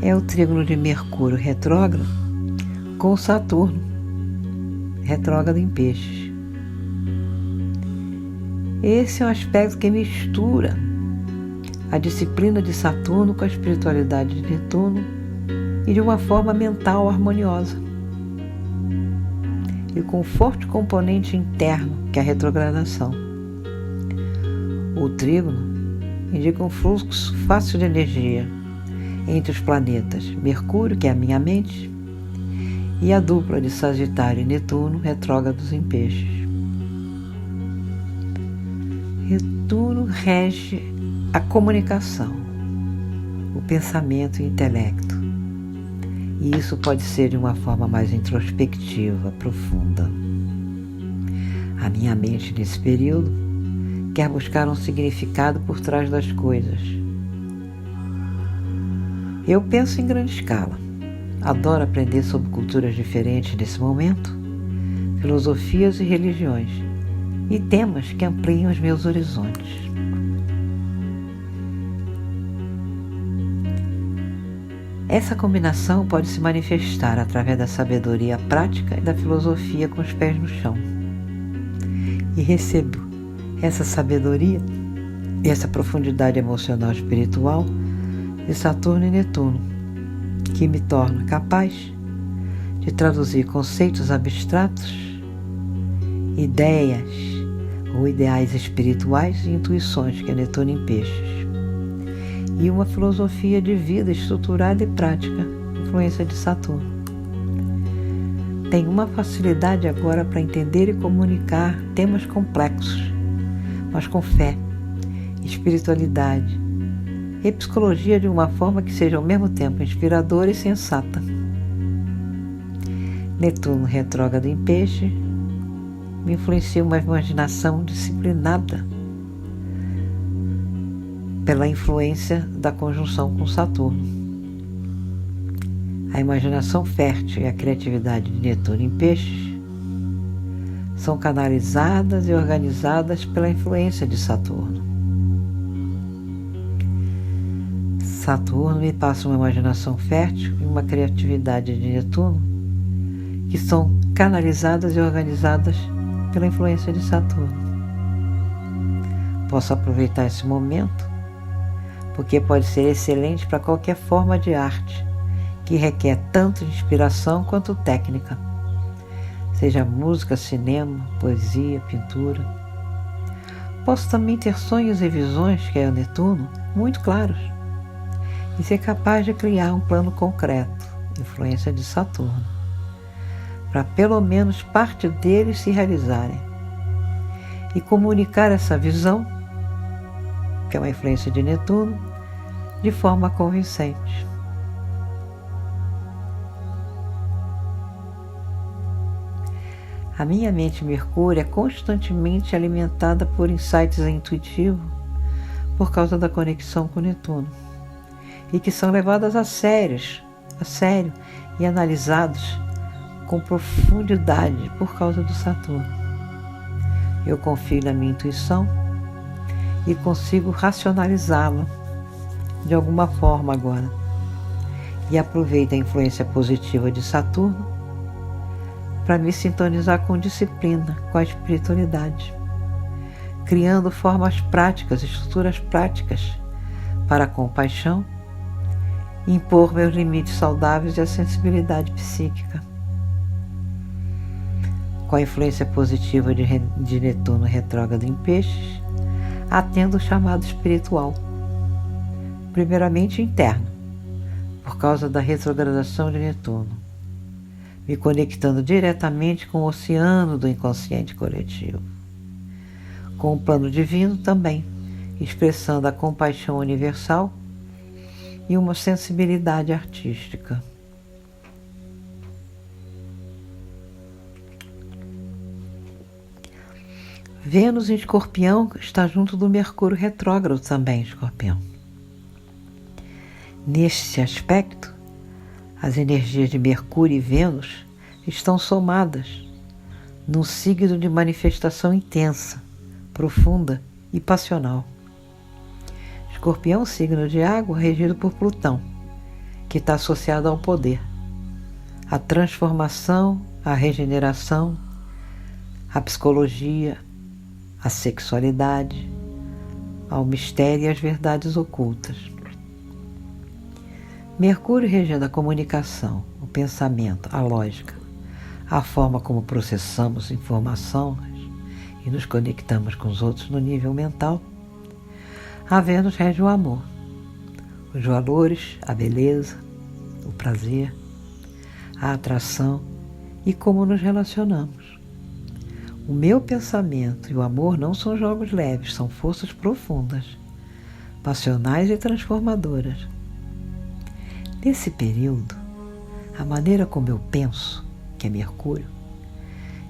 é o trígono de Mercúrio retrógrado com Saturno retrógrado em Peixes. Esse é um aspecto que mistura a disciplina de Saturno com a espiritualidade de Netuno e de uma forma mental harmoniosa e com um forte componente interno que é a retrogradação. O trígono indica um fluxo fácil de energia entre os planetas Mercúrio, que é a minha mente, e a dupla de Sagitário e Netuno retrógrados em Peixes. Netuno rege a comunicação, o pensamento e o intelecto. E isso pode ser de uma forma mais introspectiva, profunda. A minha mente, nesse período, quer buscar um significado por trás das coisas. Eu penso em grande escala. Adoro aprender sobre culturas diferentes nesse momento, filosofias e religiões, e temas que ampliam os meus horizontes. Essa combinação pode se manifestar através da sabedoria prática e da filosofia com os pés no chão. E recebo essa sabedoria e essa profundidade emocional e espiritual de Saturno e Netuno, que me torna capaz de traduzir conceitos abstratos, ideias ou ideais espirituais e intuições, que é Netuno em Peixes, e uma filosofia de vida estruturada e prática, influência de Saturno. Tenho uma facilidade agora para entender e comunicar temas complexos, mas com fé, espiritualidade e psicologia de uma forma que seja ao mesmo tempo inspiradora e sensata. Netuno retrógrado em Peixe me influencia uma imaginação disciplinada pela influência da conjunção com Saturno. A imaginação fértil e a criatividade de Netuno em Peixes são canalizadas e organizadas pela influência de Saturno. Saturno me passa uma imaginação fértil e uma criatividade de Netuno que são canalizadas e organizadas pela influência de Saturno. Posso aproveitar esse momento porque pode ser excelente para qualquer forma de arte que requer tanto inspiração quanto técnica, seja música, cinema, poesia, pintura. Posso também ter sonhos e visões, que é o Netuno, muito claros, e ser capaz de criar um plano concreto, influência de Saturno, para pelo menos parte deles se realizarem, e comunicar essa visão, que é uma influência de Netuno, de forma convincente. A minha mente Mercúrio é constantemente alimentada por insights intuitivos por causa da conexão com Netuno, e que são levadas a sério e analisados com profundidade por causa do Saturno. Eu confio na minha intuição e consigo racionalizá-la de alguma forma agora, e aproveito a influência positiva de Saturno para me sintonizar com disciplina, com a espiritualidade, criando formas práticas, estruturas práticas para a compaixão, impor meus limites saudáveis e a sensibilidade psíquica. Com a influência positiva de Netuno retrógrado em Peixes, atendo o chamado espiritual, primeiramente interno, por causa da retrogradação de Netuno, me conectando diretamente com o oceano do inconsciente coletivo, com o plano divino também, expressando a compaixão universal e uma sensibilidade artística. Vênus em Escorpião está junto do Mercúrio retrógrado também em Escorpião. Neste aspecto, as energias de Mercúrio e Vênus estão somadas num signo de manifestação intensa, profunda e passional. Escorpião, signo de água, regido por Plutão, que está associado ao poder, à transformação, à regeneração, à psicologia, à sexualidade, ao mistério e às verdades ocultas. Mercúrio regendo a comunicação, o pensamento, a lógica, a forma como processamos informações e nos conectamos com os outros no nível mental. A Vênus rege o amor, os valores, a beleza, o prazer, a atração e como nos relacionamos. O meu pensamento e o amor não são jogos leves, são forças profundas, passionais e transformadoras. Nesse período, a maneira como eu penso, que é Mercúrio,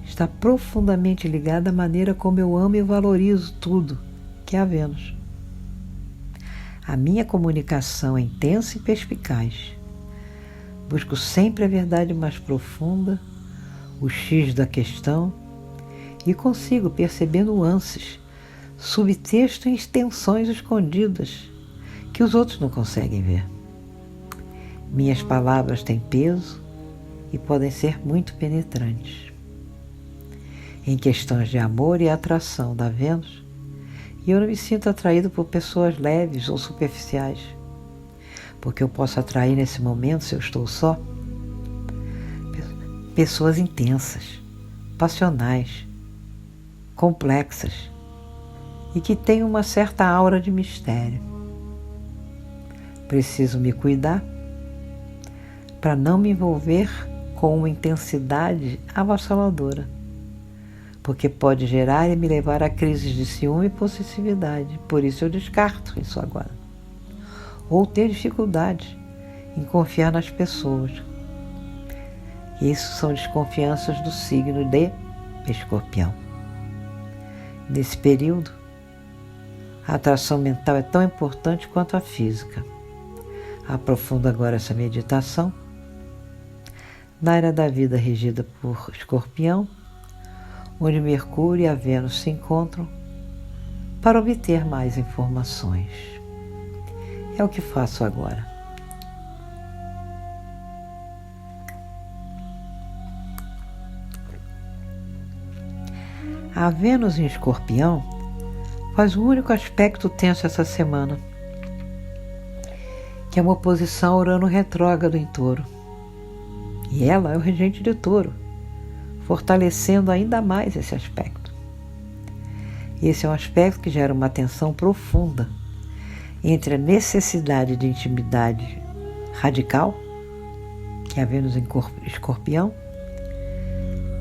está profundamente ligada à maneira como eu amo e valorizo tudo, que é a Vênus. A minha comunicação é intensa e perspicaz. Busco sempre a verdade mais profunda, o X da questão, e consigo perceber nuances, subtexto e extensões escondidas que os outros não conseguem ver. Minhas palavras têm peso e podem ser muito penetrantes. Em questões de amor e atração da Vênus, eu não me sinto atraído por pessoas leves ou superficiais, porque eu posso atrair nesse momento, se eu estou só, pessoas intensas, passionais, complexas e que têm uma certa aura de mistério. Preciso me cuidar para não me envolver com uma intensidade avassaladora, porque pode gerar e me levar a crises de ciúme e possessividade. Por isso eu descarto isso agora. Ou ter dificuldade em confiar nas pessoas. Isso são desconfianças do signo de Escorpião. Nesse período, a atração mental é tão importante quanto a física. Aprofundo agora essa meditação na área da vida regida por Escorpião, onde Mercúrio e a Vênus se encontram para obter mais informações. É o que faço agora. A Vênus em Escorpião faz um único aspecto tenso essa semana, que é uma oposição a Urano retrógrado em Touro. E ela é o regente de Touro, fortalecendo ainda mais esse aspecto. Esse é um aspecto que gera uma tensão profunda entre a necessidade de intimidade radical, que é a Vênus em Escorpião,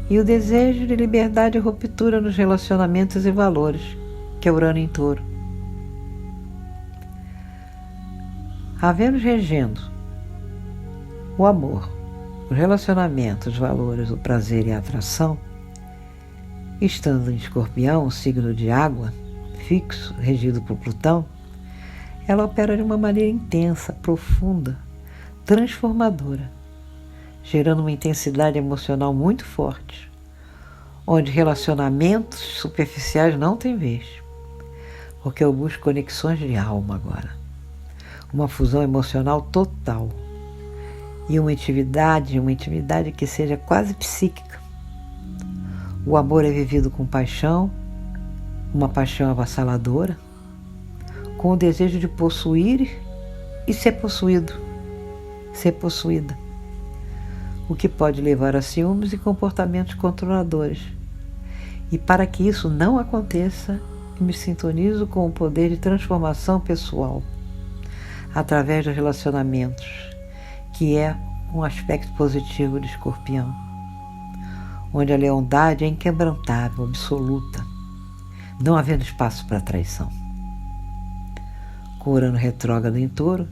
e o desejo de liberdade e ruptura nos relacionamentos e valores, que é Urano em Touro. A Vênus regendo o amor, os relacionamentos, os valores, o prazer e a atração, estando em Escorpião, o signo de água, fixo, regido por Plutão, ela opera de uma maneira intensa, profunda, transformadora, gerando uma intensidade emocional muito forte, onde relacionamentos superficiais não têm vez, porque eu busco conexões de alma agora, uma fusão emocional total e uma intimidade que seja quase psíquica. O amor é vivido com paixão, uma paixão avassaladora, com o desejo de possuir e ser possuído, ser possuída, o que pode levar a ciúmes e comportamentos controladores. E para que isso não aconteça, eu me sintonizo com o poder de transformação pessoal, através dos relacionamentos, que é um aspecto positivo de Escorpião, onde a lealdade é inquebrantável, absoluta, não havendo espaço para traição. Com Urano retrógrado em Touro,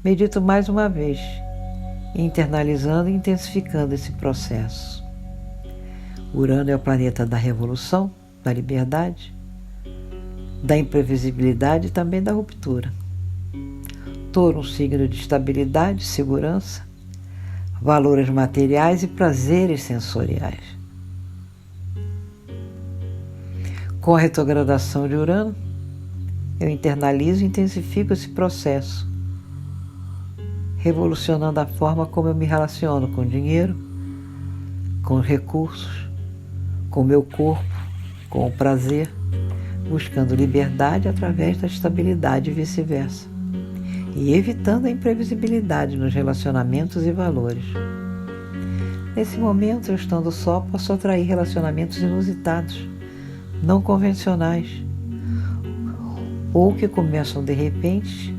medito mais uma vez, internalizando e intensificando esse processo. Urano é o planeta da revolução, da liberdade, da imprevisibilidade e também da ruptura. Touro, um signo de estabilidade, segurança, valores materiais e prazeres sensoriais. Com a retrogradação de Urano, eu internalizo e intensifico esse processo, revolucionando a forma como eu me relaciono com o dinheiro, com os recursos, com o meu corpo, com o prazer, buscando liberdade através da estabilidade e vice-versa, e evitando a imprevisibilidade nos relacionamentos e valores. Nesse momento, eu estando só, posso atrair relacionamentos inusitados, não convencionais, ou que começam de repente,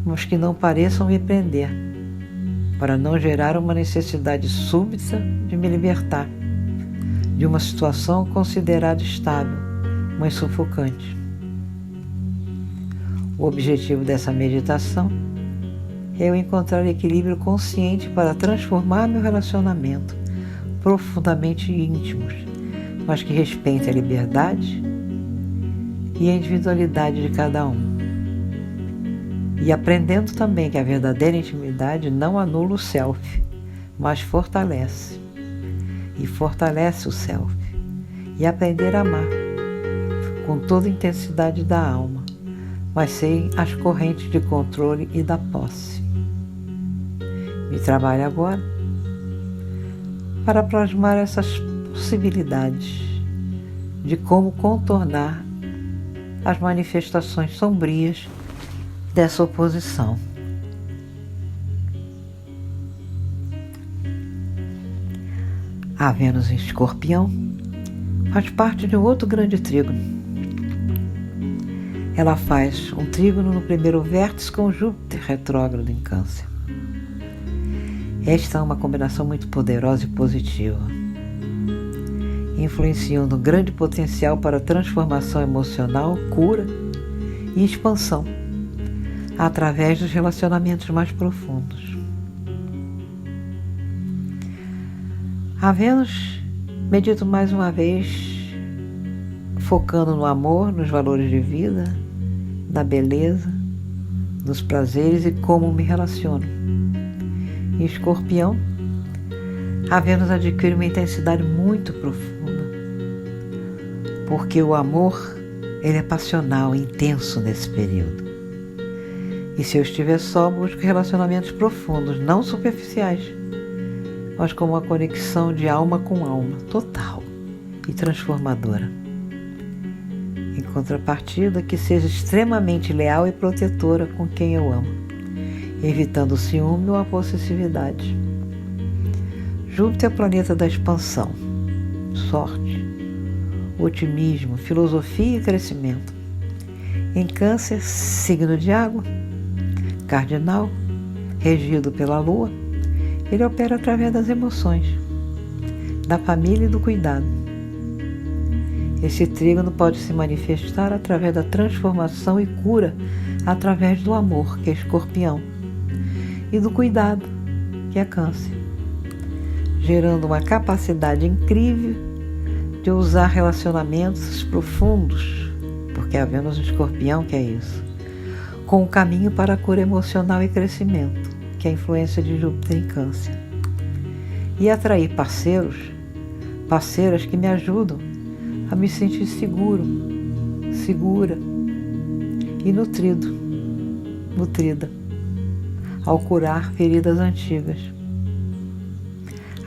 mas que não pareçam me prender, para não gerar uma necessidade súbita de me libertar de uma situação considerada estável, mas sufocante. O objetivo dessa meditação é eu encontrar equilíbrio consciente para transformar meu relacionamento profundamente íntimos, mas que respeite a liberdade e a individualidade de cada um. E aprendendo também que a verdadeira intimidade não anula o self, mas fortalece. E fortalece o self. E aprender a amar com toda a intensidade da alma, mas sem as correntes de controle e da posse. Me trabalho agora para plasmar essas possibilidades de como contornar as manifestações sombrias dessa oposição. A Vênus em Escorpião faz parte de um outro grande trígono. Ela faz um trígono no primeiro vértice com Júpiter retrógrado em Câncer. Esta é uma combinação muito poderosa e positiva, influenciando um grande potencial para transformação emocional, cura e expansão através dos relacionamentos mais profundos. A Vênus, medito mais uma vez, focando no amor, nos valores de vida, na beleza, nos prazeres e como me relaciono. Em Escorpião, a Vênus adquire uma intensidade muito profunda, porque o amor, ele é passional, intenso nesse período. E se eu estiver só, busco relacionamentos profundos, não superficiais, mas com uma conexão de alma com alma, total e transformadora. Em contrapartida, que seja extremamente leal e protetora com quem eu amo, evitando o ciúme ou a possessividade. Júpiter é o planeta da expansão, sorte, otimismo, filosofia e crescimento. Em Câncer, signo de água, cardinal, regido pela Lua, ele opera através das emoções, da família e do cuidado. Esse trígono pode se manifestar através da transformação e cura através do amor, que é Escorpião, e do cuidado, que é Câncer, gerando uma capacidade incrível de usar relacionamentos profundos, porque a Vênus no Escorpião que é isso, com o caminho para a cura emocional e crescimento, que é a influência de Júpiter em Câncer, e atrair parceiras que me ajudam a me sentir seguro, segura e nutrida, ao curar feridas antigas.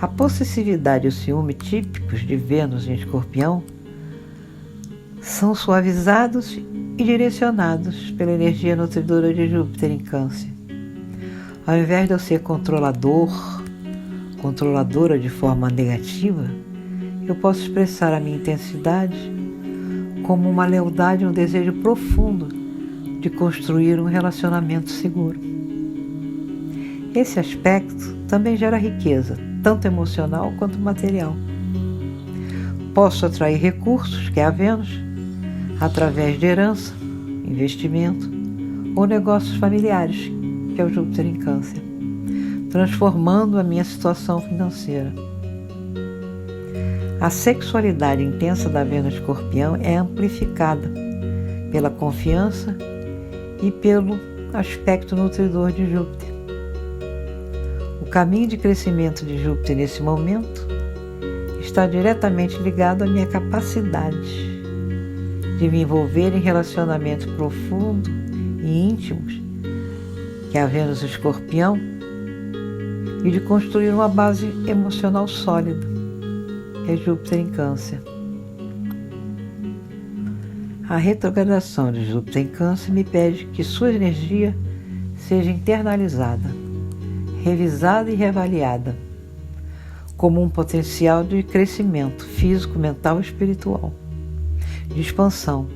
A possessividade e o ciúme típicos de Vênus em Escorpião são suavizados e direcionados pela energia nutridora de Júpiter em Câncer. Ao invés de eu ser controladora de forma negativa, eu posso expressar a minha intensidade como uma lealdade e um desejo profundo de construir um relacionamento seguro. Esse aspecto também gera riqueza, tanto emocional quanto material. Posso atrair recursos, que é a Vênus, através de herança, investimento ou negócios familiares, que é o Júpiter em Câncer, transformando a minha situação financeira. A sexualidade intensa da Vênus Escorpião é amplificada pela confiança e pelo aspecto nutridor de Júpiter. O caminho de crescimento de Júpiter nesse momento está diretamente ligado à minha capacidade de me envolver em relacionamentos profundos e íntimos, que é a Vênus Escorpião, e de construir uma base emocional sólida, que é Júpiter em Câncer. A retrogradação de Júpiter em Câncer me pede que sua energia seja internalizada, revisada e reavaliada, como um potencial de crescimento físico, mental e espiritual, de expansão,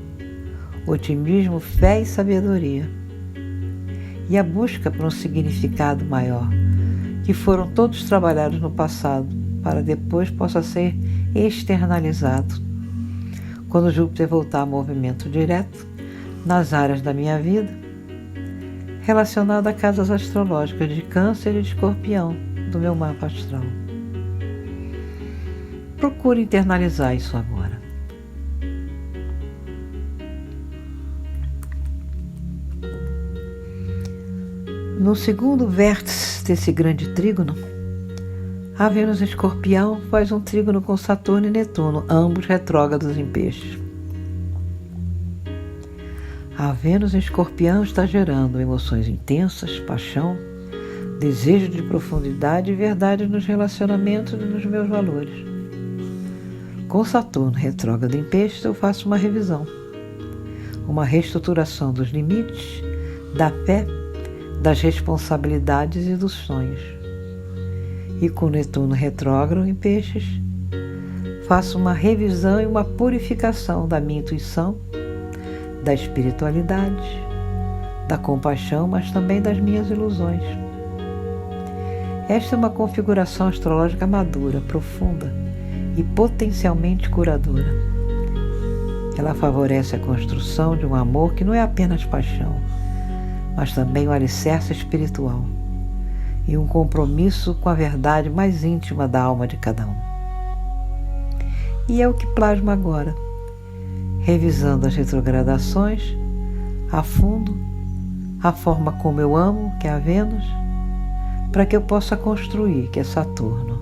otimismo, fé e sabedoria, e a busca por um significado maior, que foram todos trabalhados no passado, para depois possa ser externalizado, quando Júpiter voltar a movimento direto nas áreas da minha vida, relacionado a casas astrológicas de Câncer e de Escorpião do meu mapa astral. Procure internalizar isso agora. No segundo vértice desse grande trígono, a Vênus Escorpião faz um trígono com Saturno e Netuno, ambos retrógrados em Peixes. A Vênus Escorpião está gerando emoções intensas, paixão, desejo de profundidade e verdade nos relacionamentos e nos meus valores. Com Saturno retrógrado em Peixes, eu faço uma revisão, uma reestruturação dos limites, da fé, das responsabilidades e dos sonhos. E com Netuno retrógrado em Peixes, faço uma revisão e uma purificação da minha intuição, da espiritualidade, da compaixão, mas também das minhas ilusões. Esta é uma configuração astrológica madura, profunda e potencialmente curadora. Ela favorece a construção de um amor que não é apenas paixão, mas também um alicerce espiritual e um compromisso com a verdade mais íntima da alma de cada um. E é o que plasma agora, revisando as retrogradações a fundo, a forma como eu amo, que é a Vênus, para que eu possa construir, que é Saturno,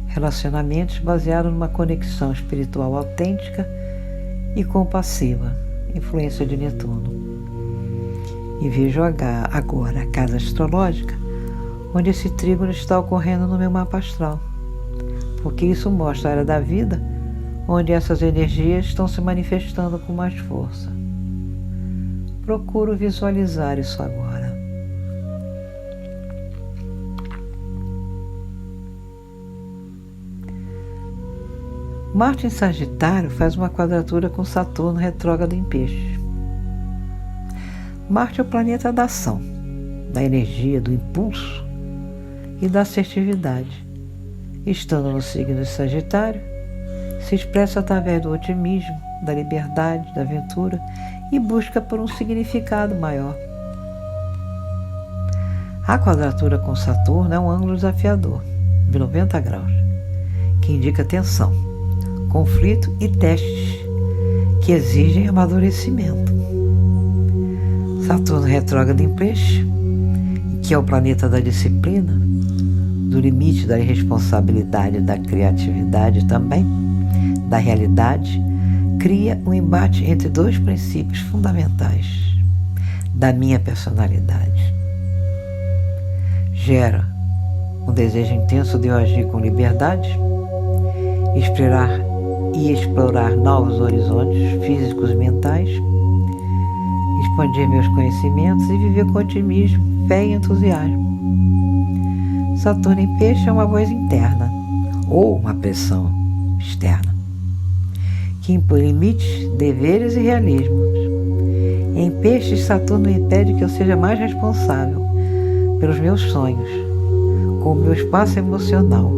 relacionamentos baseados numa conexão espiritual autêntica e compassiva, influência de Netuno. E vejo agora a casa astrológica onde esse trígono está ocorrendo no meu mapa astral, porque isso mostra a área da vida onde essas energias estão se manifestando com mais força. Procuro visualizar isso agora. Marte em Sagitário faz uma quadratura com Saturno retrógrado em Peixes. Marte é o planeta da ação, da energia, do impulso e da assertividade. Estando no signo de Sagitário, se expressa através do otimismo, da liberdade, da aventura e busca por um significado maior. A quadratura com Saturno é um ângulo desafiador, de 90 graus, que indica tensão, conflito e testes que exigem amadurecimento. Saturno retrógrado em Peixe, que é o planeta da disciplina, do limite da irresponsabilidade, da criatividade também, da realidade, cria um embate entre dois princípios fundamentais da minha personalidade. Gera um desejo intenso de eu agir com liberdade, explorar novos horizontes físicos e mentais, expandir meus conhecimentos e viver com otimismo, fé e entusiasmo. Saturno em Peixe é uma voz interna ou uma pressão externa que impõe limites, deveres e realismos. Em Peixes, Saturno me impede que eu seja mais responsável pelos meus sonhos, com o meu espaço emocional.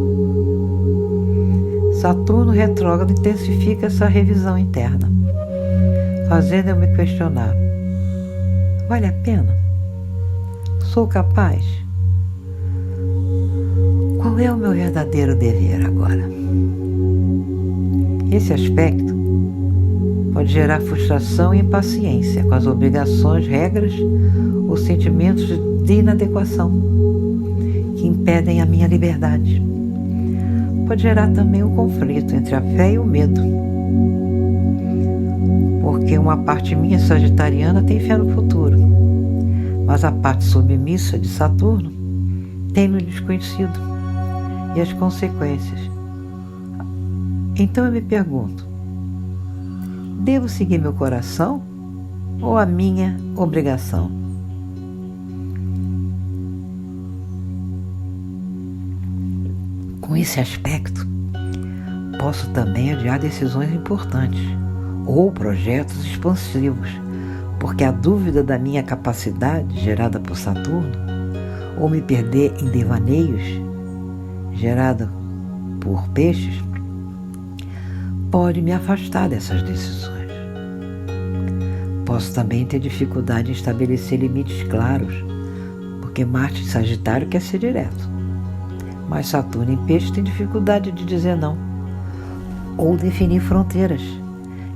Saturno retrógrado intensifica essa revisão interna, fazendo eu me questionar: vale a pena? Sou capaz? Qual é o meu verdadeiro dever agora? Esse aspecto pode gerar frustração e impaciência com as obrigações, regras ou sentimentos de inadequação que impedem a minha liberdade. Pode gerar também um conflito entre a fé e o medo, porque uma parte minha sagitariana tem fé no futuro, mas a parte submissa de Saturno tem no desconhecido e as consequências. Então eu me pergunto, devo seguir meu coração ou a minha obrigação? Com esse aspecto, posso também adiar decisões importantes ou projetos expansivos, porque a dúvida da minha capacidade, gerada por Saturno, ou me perder em devaneios, gerada por Peixes, pode me afastar dessas decisões. Posso também ter dificuldade em estabelecer limites claros, porque Marte em Sagitário quer ser direto, mas Saturno em Peixes tem dificuldade de dizer não, ou definir fronteiras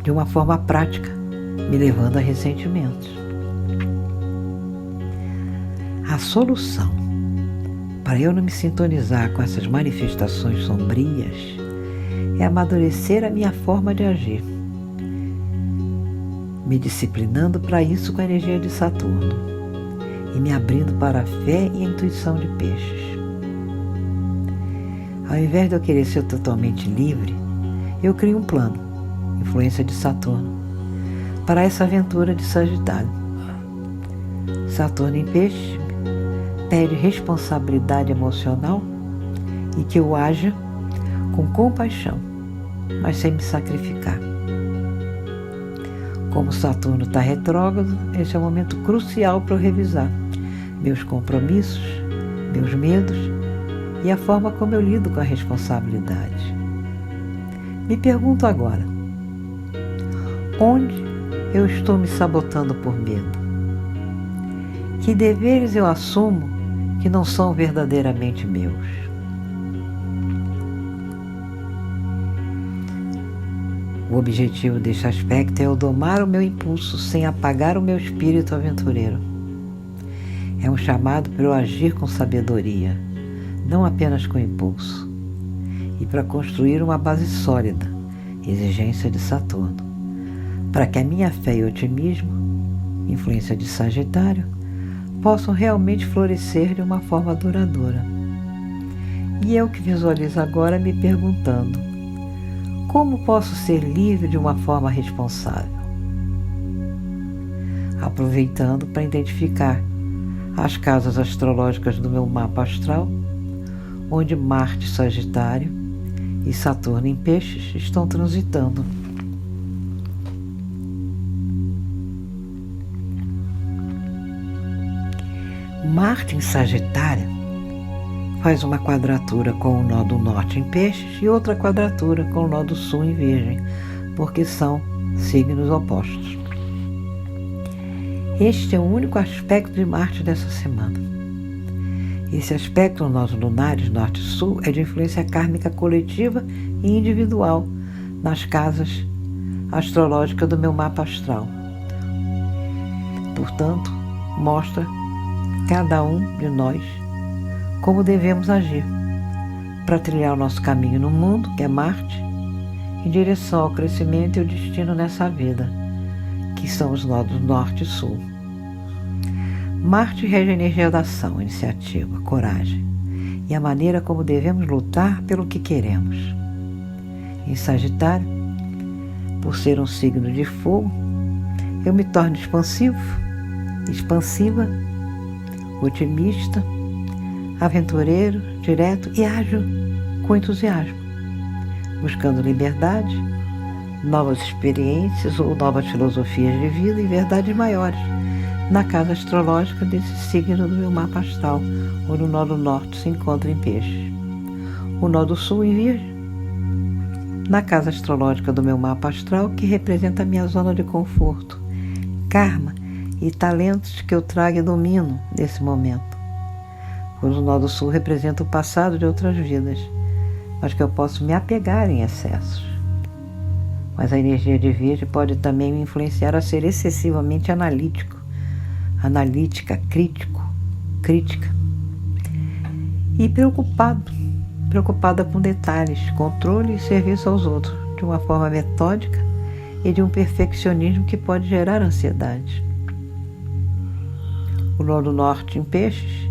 de uma forma prática, me levando a ressentimentos. A solução para eu não me sintonizar com essas manifestações sombrias é amadurecer a minha forma de agir, me disciplinando para isso com a energia de Saturno e me abrindo para a fé e a intuição de Peixes. Ao invés de eu querer ser totalmente livre, eu crio um plano, influência de Saturno, para essa aventura de Sagitário. Saturno em Peixes pede responsabilidade emocional e que eu haja com compaixão, mas sem me sacrificar. Como Saturno está retrógrado, esse é um momento crucial para eu revisar meus compromissos, meus medos e a forma como eu lido com a responsabilidade. Me pergunto agora, onde eu estou me sabotando por medo? Que deveres eu assumo que não são verdadeiramente meus? O objetivo deste aspecto é eu domar o meu impulso sem apagar o meu espírito aventureiro. É um chamado para eu agir com sabedoria, não apenas com impulso, e para construir uma base sólida, exigência de Saturno, para que a minha fé e otimismo, influência de Sagitário, possam realmente florescer de uma forma duradoura. E eu que visualizo agora me perguntando, como posso ser livre de uma forma responsável? Aproveitando para identificar as casas astrológicas do meu mapa astral, onde Marte Sagitário e Saturno em Peixes estão transitando. Marte em Sagitário faz uma quadratura com o nó do norte em Peixes e outra quadratura com o nó do sul em Virgem, porque são signos opostos. Este é o único aspecto de Marte dessa semana. Esse aspecto nos nós lunares norte e sul é de influência kármica coletiva e individual nas casas astrológicas do meu mapa astral. Portanto, mostra cada um de nós como devemos agir para trilhar o nosso caminho no mundo, que é Marte, em direção ao crescimento e o destino nessa vida, que são os nodos norte e sul. Marte rege a energia da ação, iniciativa, coragem e a maneira como devemos lutar pelo que queremos. Em Sagitário, por ser um signo de fogo, eu me torno expansiva, otimista, aventureiro, direto e ágil com entusiasmo, buscando liberdade, novas experiências ou novas filosofias de vida e verdades maiores na casa astrológica desse signo do meu mapa astral, onde o nó do norte se encontra em Peixes, o nó do sul em Virgem, na casa astrológica do meu mapa astral, que representa a minha zona de conforto, karma e talentos que eu trago e domino nesse momento. Pois o nó do sul representa o passado de outras vidas, mas que eu posso me apegar em excessos. Mas a energia de Virgem pode também me influenciar a ser excessivamente analítica, crítica e preocupada com detalhes, controle e serviço aos outros, de uma forma metódica e de um perfeccionismo que pode gerar ansiedade. O Nodo Norte em Peixes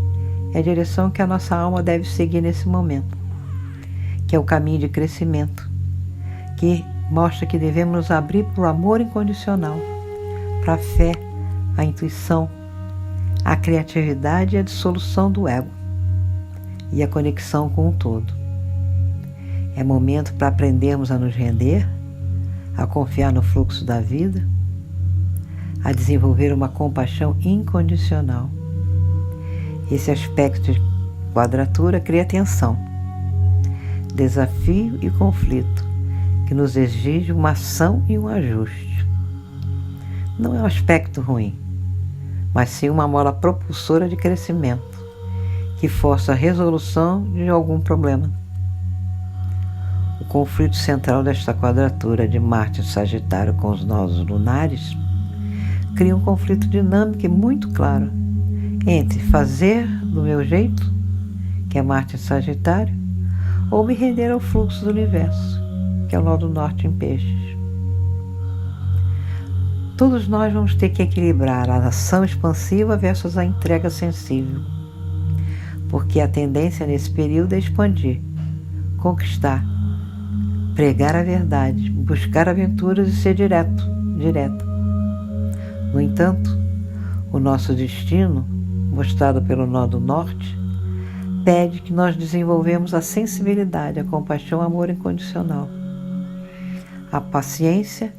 é a direção que a nossa alma deve seguir nesse momento, que é o caminho de crescimento, que mostra que devemos nos abrir para o amor incondicional, para a fé, a intuição, a criatividade e a dissolução do ego e a conexão com o todo. É momento para aprendermos a nos render, a confiar no fluxo da vida, a desenvolver uma compaixão incondicional. Esse aspecto de quadratura cria tensão, desafio e conflito, que nos exige uma ação e um ajuste. Não é um aspecto ruim, mas sim uma mola propulsora de crescimento, que força a resolução de algum problema. O conflito central desta quadratura de Marte em Sagitário com os nodos lunares cria um conflito dinâmico e muito claro entre fazer do meu jeito, que é Marte em Sagitário, ou me render ao fluxo do universo, que é o Nodo Norte em Peixes. Todos nós vamos ter que equilibrar a ação expansiva versus a entrega sensível, porque a tendência nesse período é expandir, conquistar, pregar a verdade, buscar aventuras e ser direta. No entanto, o nosso destino, mostrado pelo Nodo Norte, pede que nós desenvolvemos a sensibilidade, a compaixão, o amor incondicional, a paciência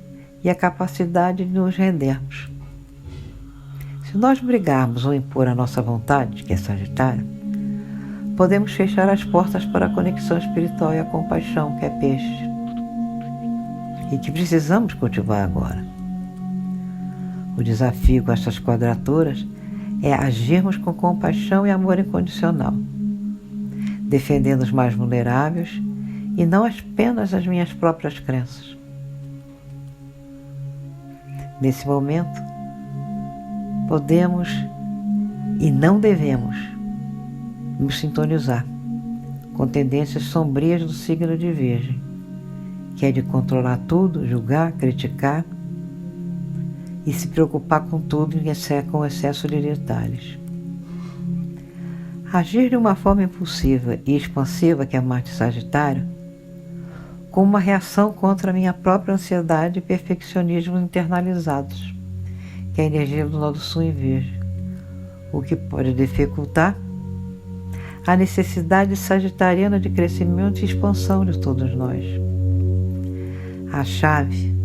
e a capacidade de nos rendermos. Se nós brigarmos ou impor a nossa vontade, que é Sagitário, podemos fechar as portas para a conexão espiritual e a compaixão, que é Peixe, e que precisamos cultivar agora. O desafio com essas quadraturas é agirmos com compaixão e amor incondicional, defendendo os mais vulneráveis e não apenas as minhas próprias crenças. Nesse momento, podemos e não devemos nos sintonizar com tendências sombrias do signo de Virgem, que é de controlar tudo, julgar, criticar e se preocupar com tudo com excesso de detalhes. Agir de uma forma impulsiva e expansiva, que é Marte Sagitário, com uma reação contra a minha própria ansiedade e perfeccionismo internalizados, que é a energia do Nodo Sul em Virgem, o que pode dificultar a necessidade sagitariana de crescimento e expansão de todos nós. A chave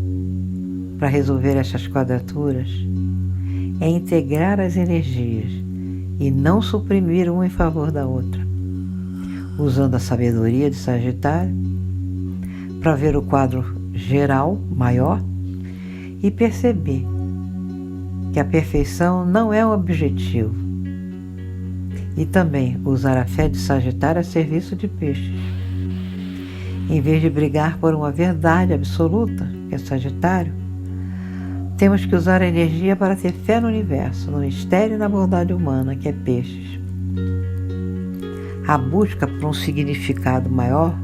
para resolver essas quadraturas é integrar as energias e não suprimir uma em favor da outra, usando a sabedoria de Sagitário para ver o quadro geral maior e perceber que a perfeição não é um objetivo, e também usar a fé de Sagitário a serviço de Peixes. Em vez de brigar por uma verdade absoluta, que é Sagitário, temos que usar a energia para ter fé no universo, no mistério e na bondade humana, que é Peixes. A busca por um significado maior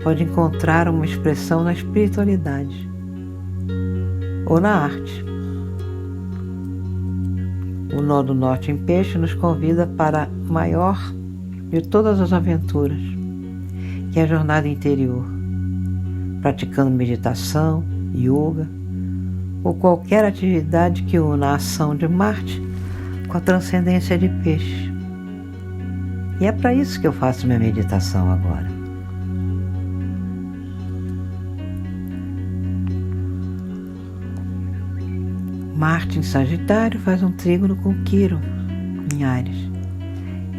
pode encontrar uma expressão na espiritualidade ou na arte. O Nodo Norte em Peixe nos convida para a maior de todas as aventuras, que é a jornada interior, praticando meditação, yoga ou qualquer atividade que una a ação de Marte com a transcendência de Peixe. E é para isso que eu faço minha meditação agora. Marte em Sagitário faz um trígono com Quirón em Áries.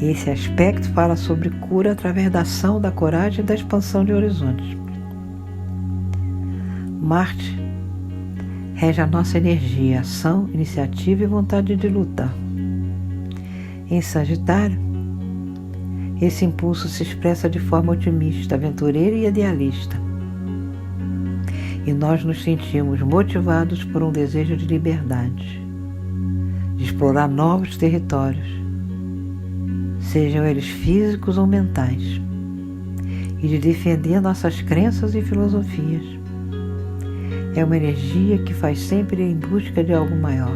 Esse aspecto fala sobre cura através da ação, da coragem e da expansão de horizontes. Marte rege a nossa energia, ação, iniciativa e vontade de lutar. Em Sagitário, esse impulso se expressa de forma otimista, aventureira e idealista. E nós nos sentimos motivados por um desejo de liberdade, de explorar novos territórios, sejam eles físicos ou mentais, e de defender nossas crenças e filosofias. é uma energia que faz sempre em busca de algo maior.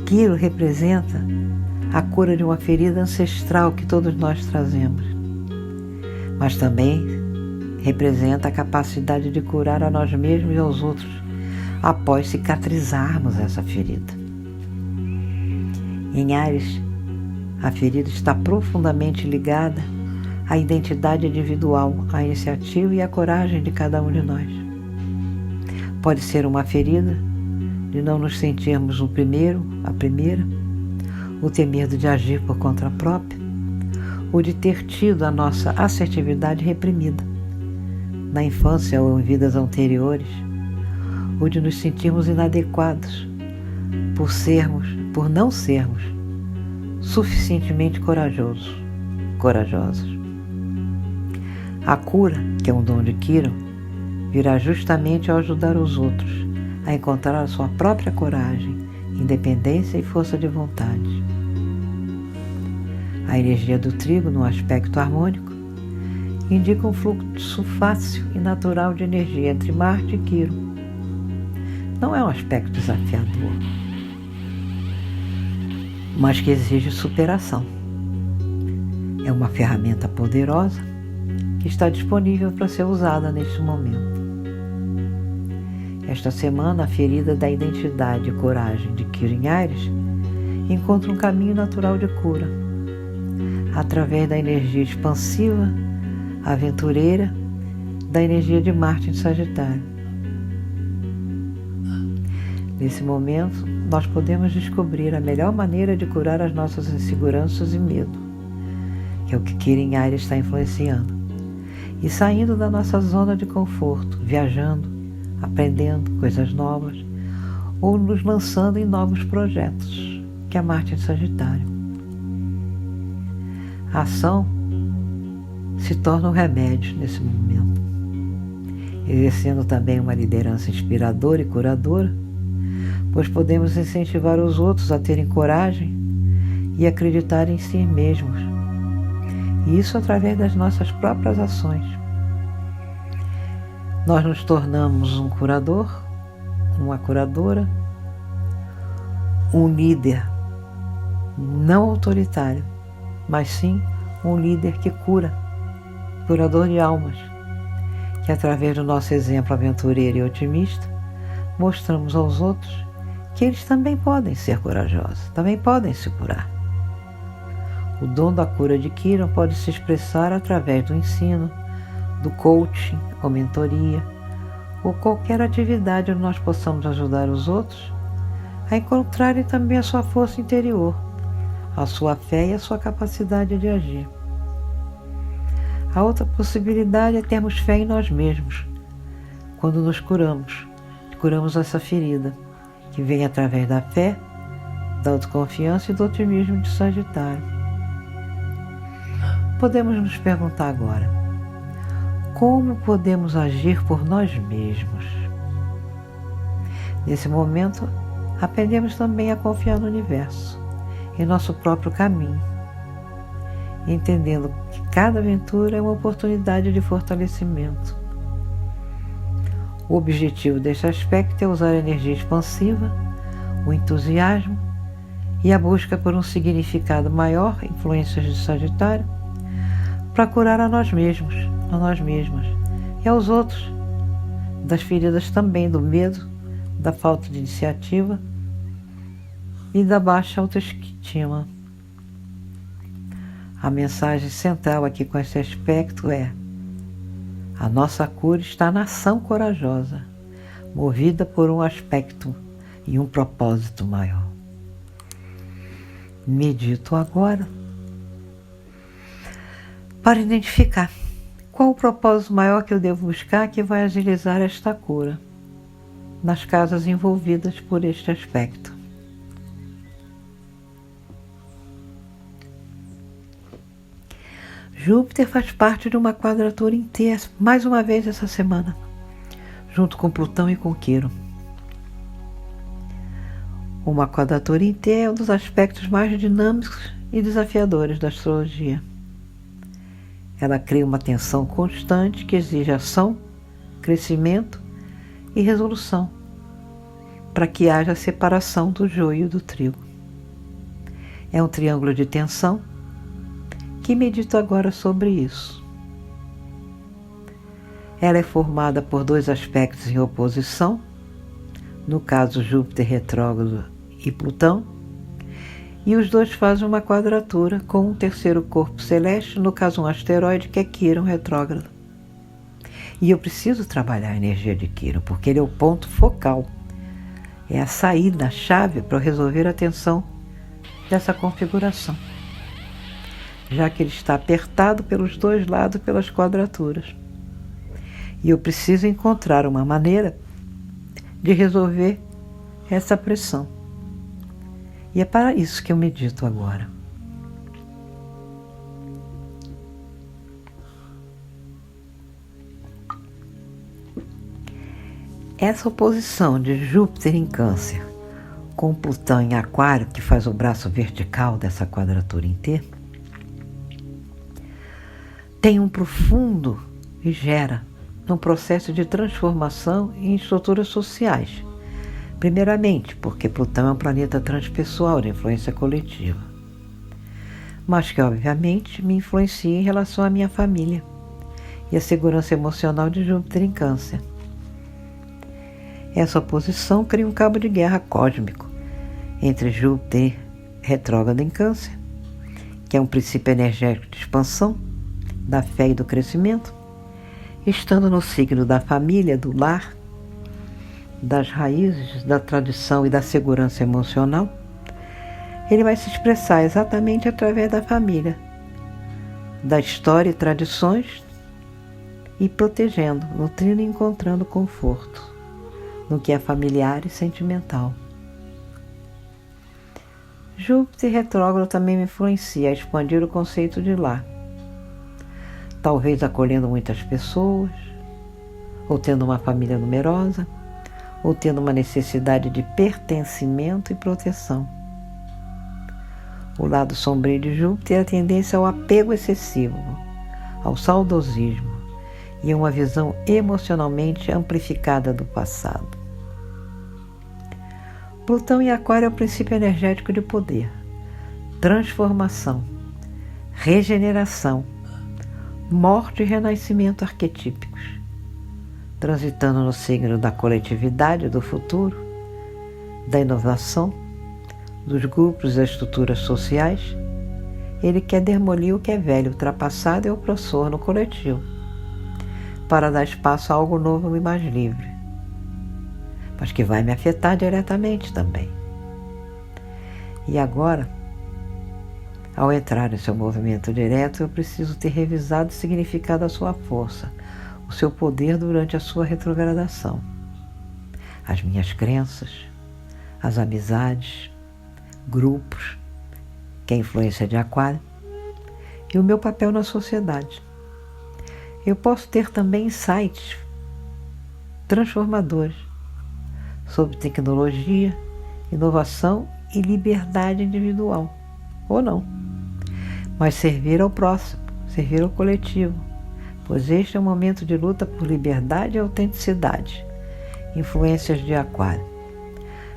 Quiro representa a cura de uma ferida ancestral que todos nós trazemos, mas também representa a capacidade de curar a nós mesmos e aos outros após cicatrizarmos essa ferida. Em Áries, a ferida está profundamente ligada à identidade individual, à iniciativa e à coragem de cada um de nós. Pode ser uma ferida de não nos sentirmos o primeiro, a primeira, ou ter medo de agir por conta própria, ou de ter tido a nossa assertividade reprimida na infância ou em vidas anteriores, ou de nos sentirmos inadequados por não sermos suficientemente corajosos. A cura, que é um dom de Quirón, virá justamente ao ajudar os outros a encontrar a sua própria coragem, independência e força de vontade. A energia do trigo, no aspecto harmônico, indica um fluxo fácil e natural de energia entre Marte e Quirón. Não é um aspecto desafiador, mas que exige superação. É uma ferramenta poderosa que está disponível para ser usada neste momento. Esta semana, a ferida da identidade e coragem de Quirón em Áries encontra um caminho natural de cura, através da energia expansiva, aventureira, da energia de Marte em Sagitário. Nesse momento, nós podemos descobrir a melhor maneira de curar as nossas inseguranças e medo, que é o que Quirón em Áries está influenciando, e saindo da nossa zona de conforto, viajando, aprendendo coisas novas, ou nos lançando em novos projetos, que é Marte em Sagitário. A ação se torna um remédio nesse momento, exercendo também uma liderança inspiradora e curadora, pois podemos incentivar os outros a terem coragem e acreditar em si mesmos, e isso através das nossas próprias ações. Nós nos tornamos um curador, uma curadora, um líder não autoritário, mas sim um líder que cura, curador de almas, que através do nosso exemplo aventureiro e otimista, mostramos aos outros que eles também podem ser corajosos, também podem se curar. O dom da cura de Quirón pode se expressar através do ensino, do coaching ou mentoria, ou qualquer atividade onde nós possamos ajudar os outros a encontrarem também a sua força interior, a sua fé e a sua capacidade de agir. A outra possibilidade é termos fé em nós mesmos, quando nos curamos essa ferida, que vem através da fé, da autoconfiança e do otimismo de Sagitário. Podemos nos perguntar agora, como podemos agir por nós mesmos? Nesse momento, aprendemos também a confiar no universo, em nosso próprio caminho, entendendo que cada aventura é uma oportunidade de fortalecimento. O objetivo deste aspecto é usar a energia expansiva, o entusiasmo e a busca por um significado maior, influências de Sagitário, para curar a nós mesmos, a nós mesmas e aos outros, das feridas também do medo, da falta de iniciativa e da baixa autoestima. A mensagem central aqui com esse aspecto é: a nossa cura está na ação corajosa, movida por um aspecto e um propósito maior. Medito agora para identificar qual o propósito maior que eu devo buscar que vai agilizar esta cura nas casas envolvidas por este aspecto. Júpiter faz parte de uma quadratura inteira, mais uma vez essa semana, junto com Plutão e com Quirón. Uma quadratura inteira é um dos aspectos mais dinâmicos e desafiadores da astrologia. Ela cria uma tensão constante que exige ação, crescimento e resolução, para que haja a separação do joio do trigo. É um triângulo de tensão que medito agora sobre isso. Ela é formada por dois aspectos em oposição, no caso Júpiter retrógrado e Plutão, e os dois fazem uma quadratura com um terceiro corpo celeste, no caso um asteroide que é Quirón retrógrado. E eu preciso trabalhar a energia de Quirón, porque ele é o ponto focal, é a saída, a chave para resolver a tensão dessa configuração, já que ele está apertado pelos dois lados pelas quadraturas. E eu preciso encontrar uma maneira de resolver essa pressão. E é para isso que eu medito agora. Essa oposição de Júpiter em Câncer com Plutão em Aquário, que faz o braço vertical dessa quadratura inteira, tem um profundo e gera um processo de transformação em estruturas sociais. Primeiramente, porque Plutão é um planeta transpessoal de influência coletiva, mas que obviamente me influencia em relação à minha família e a segurança emocional de Júpiter em Câncer. Essa oposição cria um cabo de guerra cósmico entre Júpiter retrógrado em Câncer, que é um princípio energético de expansão, da fé e do crescimento, estando no signo da família, do lar, das raízes, da tradição e da segurança emocional. Ele vai se expressar exatamente através da família, da história e tradições, e protegendo, nutrindo e encontrando conforto no que é familiar e sentimental. Júpiter retrógrado também me influencia a expandir o conceito de lar, talvez acolhendo muitas pessoas, ou tendo uma família numerosa, ou tendo uma necessidade de pertencimento e proteção. O lado sombrio de Júpiter é a tendência ao apego excessivo, ao saudosismo e a uma visão emocionalmente amplificada do passado. Plutão em Aquário é o princípio energético de poder, transformação, regeneração, morte e renascimento arquetípicos, transitando no signo da coletividade, do futuro, da inovação, dos grupos e das estruturas sociais. Ele quer demolir o que é velho, ultrapassado e opressor no coletivo, para dar espaço a algo novo e mais livre, mas que vai me afetar diretamente também. E agora, ao entrar em seu movimento direto, eu preciso ter revisado o significado da sua força, o seu poder durante a sua retrogradação, as minhas crenças, as amizades, grupos, que é a influência de Aquário, e o meu papel na sociedade. Eu posso ter também insights transformadores sobre tecnologia, inovação e liberdade individual, ou não, mas servir ao próximo, servir ao coletivo, pois este é um momento de luta por liberdade e autenticidade, influências de Aquário,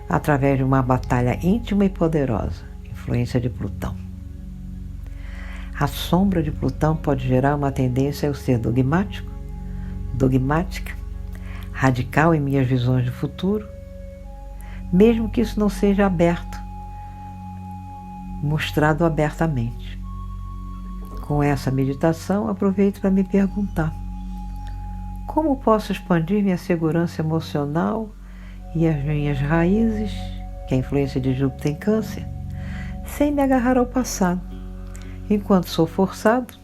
através de uma batalha íntima e poderosa, influência de Plutão. A sombra de Plutão pode gerar uma tendência a eu ser dogmático, dogmática, radical em minhas visões de futuro, mesmo que isso não seja aberto, mostrado abertamente. Com essa meditação, aproveito para me perguntar: como posso expandir minha segurança emocional e as minhas raízes, que é a influência de Júpiter em Câncer, sem me agarrar ao passado, enquanto sou forçado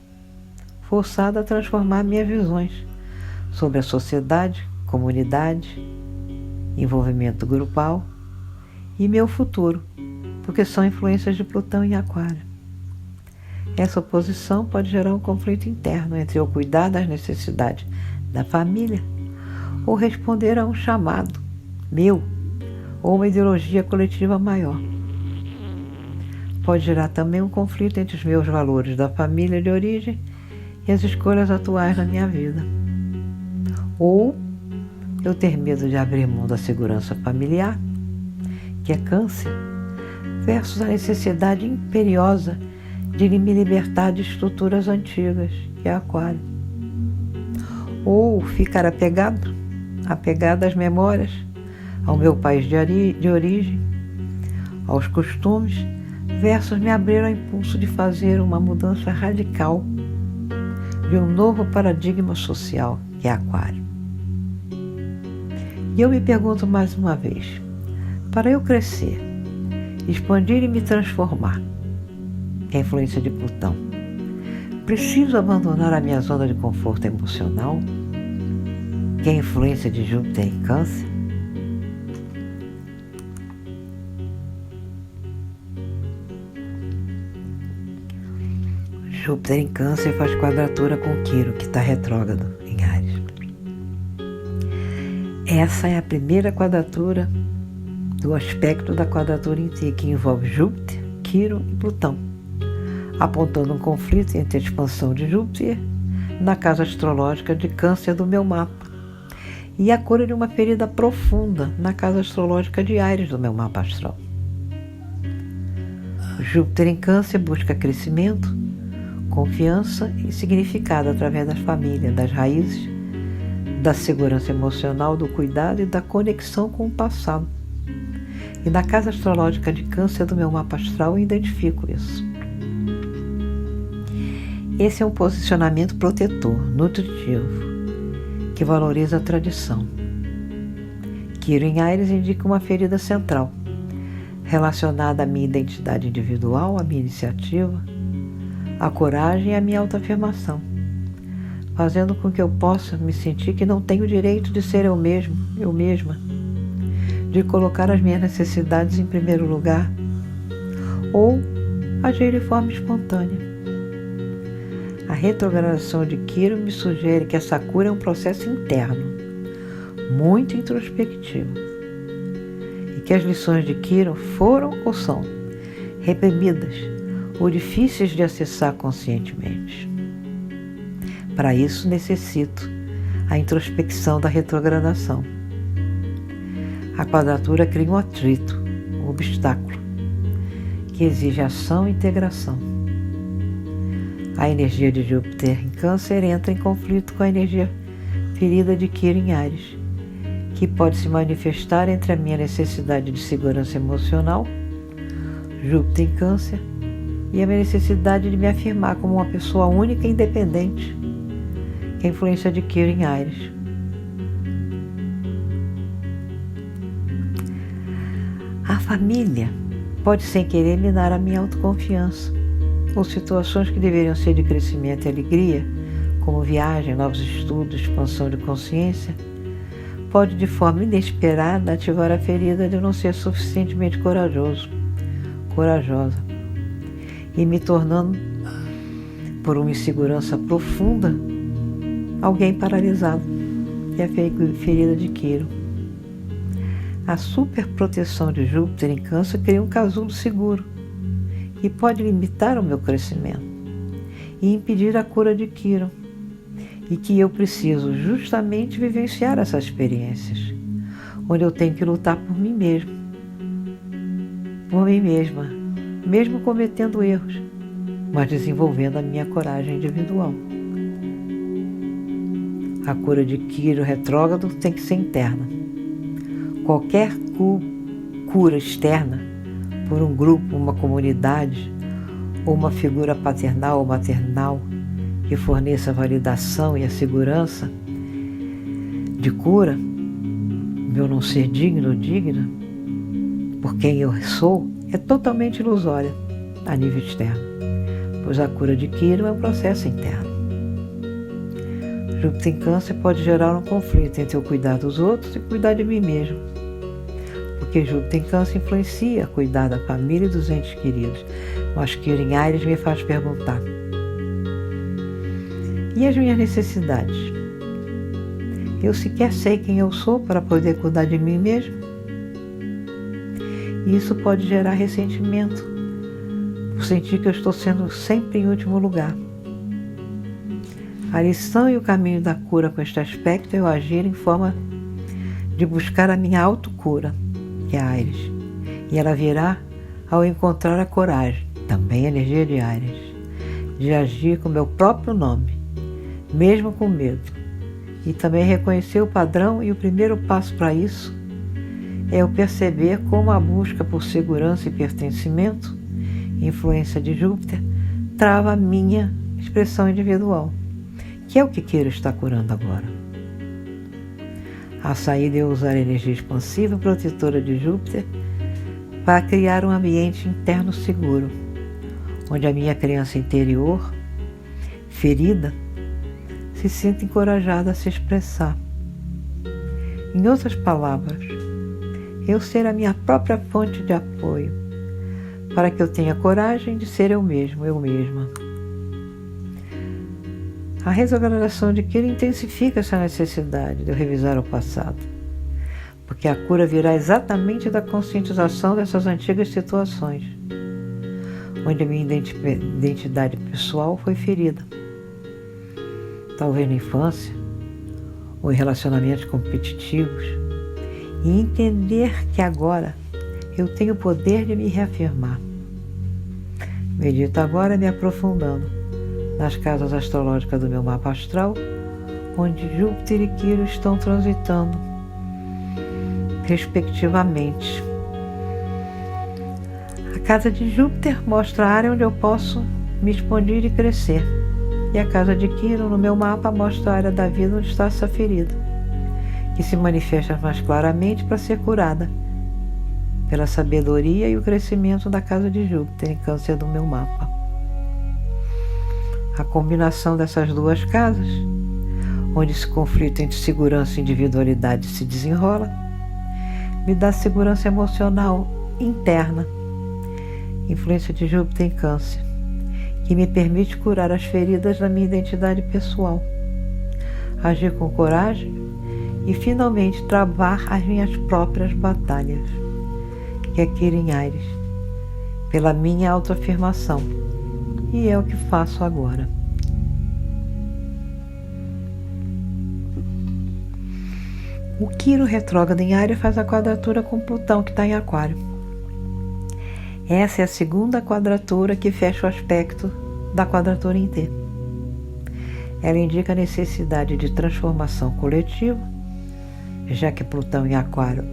a transformar minhas visões sobre a sociedade, comunidade, envolvimento grupal e meu futuro, porque são influências de Plutão em Aquário. Essa oposição pode gerar um conflito interno entre eu cuidar das necessidades da família ou responder a um chamado meu ou uma ideologia coletiva maior. Pode gerar também um conflito entre os meus valores da família de origem e as escolhas atuais na minha vida. Ou eu ter medo de abrir mão da segurança familiar, que é Câncer, versus a necessidade imperiosa de me libertar de estruturas antigas, que é Aquário. Ou ficar apegado às memórias, ao meu país de origem, aos costumes, versus me abrir ao impulso de fazer uma mudança radical de um novo paradigma social, que é Aquário. E eu me pergunto mais uma vez, para eu crescer, expandir e me transformar, que é a influência de Plutão, preciso abandonar a minha zona de conforto emocional, que é a influência de Júpiter em Câncer? Júpiter em Câncer faz quadratura com Quirón, que está retrógrado em Áries. Essa é a primeira quadratura do aspecto da quadratura em si, que envolve Júpiter, Quirón e Plutão, apontando um conflito entre a expansão de Júpiter na casa astrológica de Câncer do meu mapa e a cura de uma ferida profunda na casa astrológica de Áries do meu mapa astral. Júpiter em Câncer busca crescimento, confiança e significado através da família, das raízes, da segurança emocional, do cuidado e da conexão com o passado. E na casa astrológica de Câncer do meu mapa astral eu identifico isso. Esse é um posicionamento protetor, nutritivo, que valoriza a tradição. Quirón em Áries indica uma ferida central, relacionada à minha identidade individual, à minha iniciativa, à coragem e à minha autoafirmação, fazendo com que eu possa me sentir que não tenho o direito de ser eu mesmo, eu mesma, de colocar as minhas necessidades em primeiro lugar ou agir de forma espontânea. A retrogradação de Quirón me sugere que essa cura é um processo interno, muito introspectivo, e que as lições de Quirón foram ou são reprimidas ou difíceis de acessar conscientemente. Para isso, necessito a introspecção da retrogradação. A quadratura cria um atrito, um obstáculo, que exige ação e integração. A energia de Júpiter em Câncer entra em conflito com a energia ferida de Quirón em Áries, que pode se manifestar entre a minha necessidade de segurança emocional, Júpiter em Câncer, e a minha necessidade de me afirmar como uma pessoa única e independente, que é a influência de Quirón em Áries. A família pode, sem querer, minar a minha autoconfiança, ou situações que deveriam ser de crescimento e alegria, como viagem, novos estudos, expansão de consciência, pode, de forma inesperada, ativar a ferida de não ser suficientemente corajosa, e me tornando, por uma insegurança profunda, alguém paralisado, que é a ferida de Quirón. A superproteção de Júpiter em Câncer cria um casulo seguro e pode limitar o meu crescimento e impedir a cura de Quirón, e que eu preciso justamente vivenciar essas experiências, onde eu tenho que lutar por mim mesmo, por mim mesma, mesmo cometendo erros, mas desenvolvendo a minha coragem individual. A cura de Quirón retrógrado tem que ser interna. Qualquer cura externa, por um grupo, uma comunidade, ou uma figura paternal ou maternal que forneça a validação e a segurança de cura, meu não ser digno ou digna, por quem eu sou, é totalmente ilusória a nível externo, pois a cura de Quirón é um processo interno. Júpiter em Câncer pode gerar um conflito entre eu cuidar dos outros e cuidar de mim mesmo, porque Júpiter em Câncer influencia cuidar da família e dos entes queridos, mas Quirón em Áries me faz perguntar: e as minhas necessidades? Eu sequer sei quem eu sou para poder cuidar de mim mesmo? E isso pode gerar ressentimento, por sentir que eu estou sendo sempre em último lugar. A lição e o caminho da cura com este aspecto é eu agir em forma de buscar a minha autocura, que é Áries, e ela virá ao encontrar a coragem, também a energia de Áries, de agir com meu próprio nome, mesmo com medo, e também reconhecer o padrão. E o primeiro passo para isso é eu perceber como a busca por segurança e pertencimento, influência de Júpiter, trava a minha expressão individual, que é o que Quiro está curando agora. A saída é usar a energia expansiva protetora de Júpiter para criar um ambiente interno seguro, onde a minha criança interior, ferida, se sinta encorajada a se expressar. Em outras palavras, eu ser a minha própria fonte de apoio, para que eu tenha coragem de ser eu mesmo, eu mesma. A retrogradação de Quiro intensifica essa necessidade de eu revisar o passado, porque a cura virá exatamente da conscientização dessas antigas situações, onde a minha identidade pessoal foi ferida, talvez na infância ou em relacionamentos competitivos, e entender que agora eu tenho o poder de me reafirmar. Medito agora me aprofundando nas casas astrológicas do meu mapa astral, onde Júpiter e Quiro estão transitando, respectivamente. A casa de Júpiter mostra a área onde eu posso me expandir e crescer, e a casa de Quiro no meu mapa mostra a área da vida onde está essa ferida, que se manifesta mais claramente para ser curada pela sabedoria e o crescimento da casa de Júpiter em Câncer do meu mapa. A combinação dessas duas casas, onde esse conflito entre segurança e individualidade se desenrola, me dá segurança emocional interna, influência de Júpiter em Câncer, que me permite curar as feridas da minha identidade pessoal, agir com coragem e finalmente travar as minhas próprias batalhas, que é Quiro em Áries, pela minha autoafirmação. E é o que faço agora. O Quiro retrógrado em Áries faz a quadratura com Plutão, que está em Aquário. Essa é a segunda quadratura que fecha o aspecto da quadratura em T. Ela indica a necessidade de transformação coletiva, já que Plutão em Aquário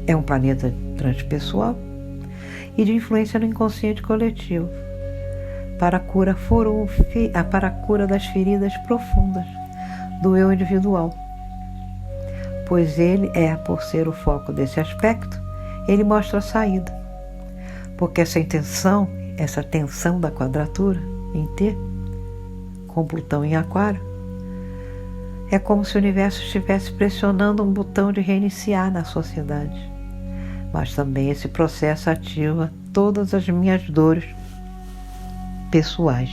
é um planeta transpessoal, e de influência no inconsciente coletivo, para a cura das feridas profundas do eu individual. Pois ele é, por ser o foco desse aspecto, ele mostra a saída. Porque essa tensão da quadratura em T, com Plutão em Aquário, é como se o universo estivesse pressionando um botão de reiniciar na sociedade. Mas também esse processo ativa todas as minhas dores pessoais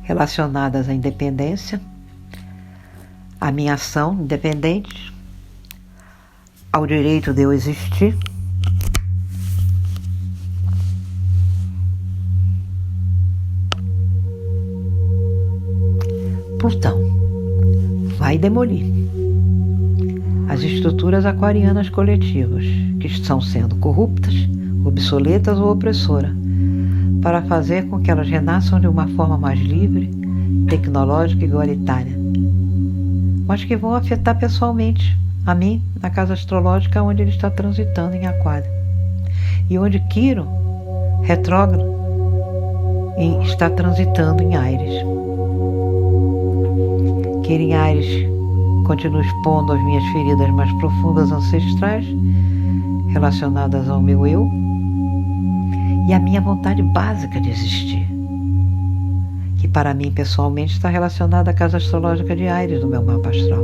relacionadas à independência, à minha ação independente, ao direito de eu existir, Plutão vai demolir as estruturas aquarianas coletivas que estão sendo corruptas, obsoletas ou opressoras, para fazer com que elas renasçam de uma forma mais livre, tecnológica e igualitária, mas que vão afetar pessoalmente a mim na casa astrológica onde ele está transitando em Aquário, e onde Quiro, retrógrado, está transitando em Áries. Quiro em Áries continua expondo as minhas feridas mais profundas ancestrais, relacionadas ao meu eu, e a minha vontade básica de existir, que para mim pessoalmente está relacionada à casa astrológica de Áries do meu mapa astral,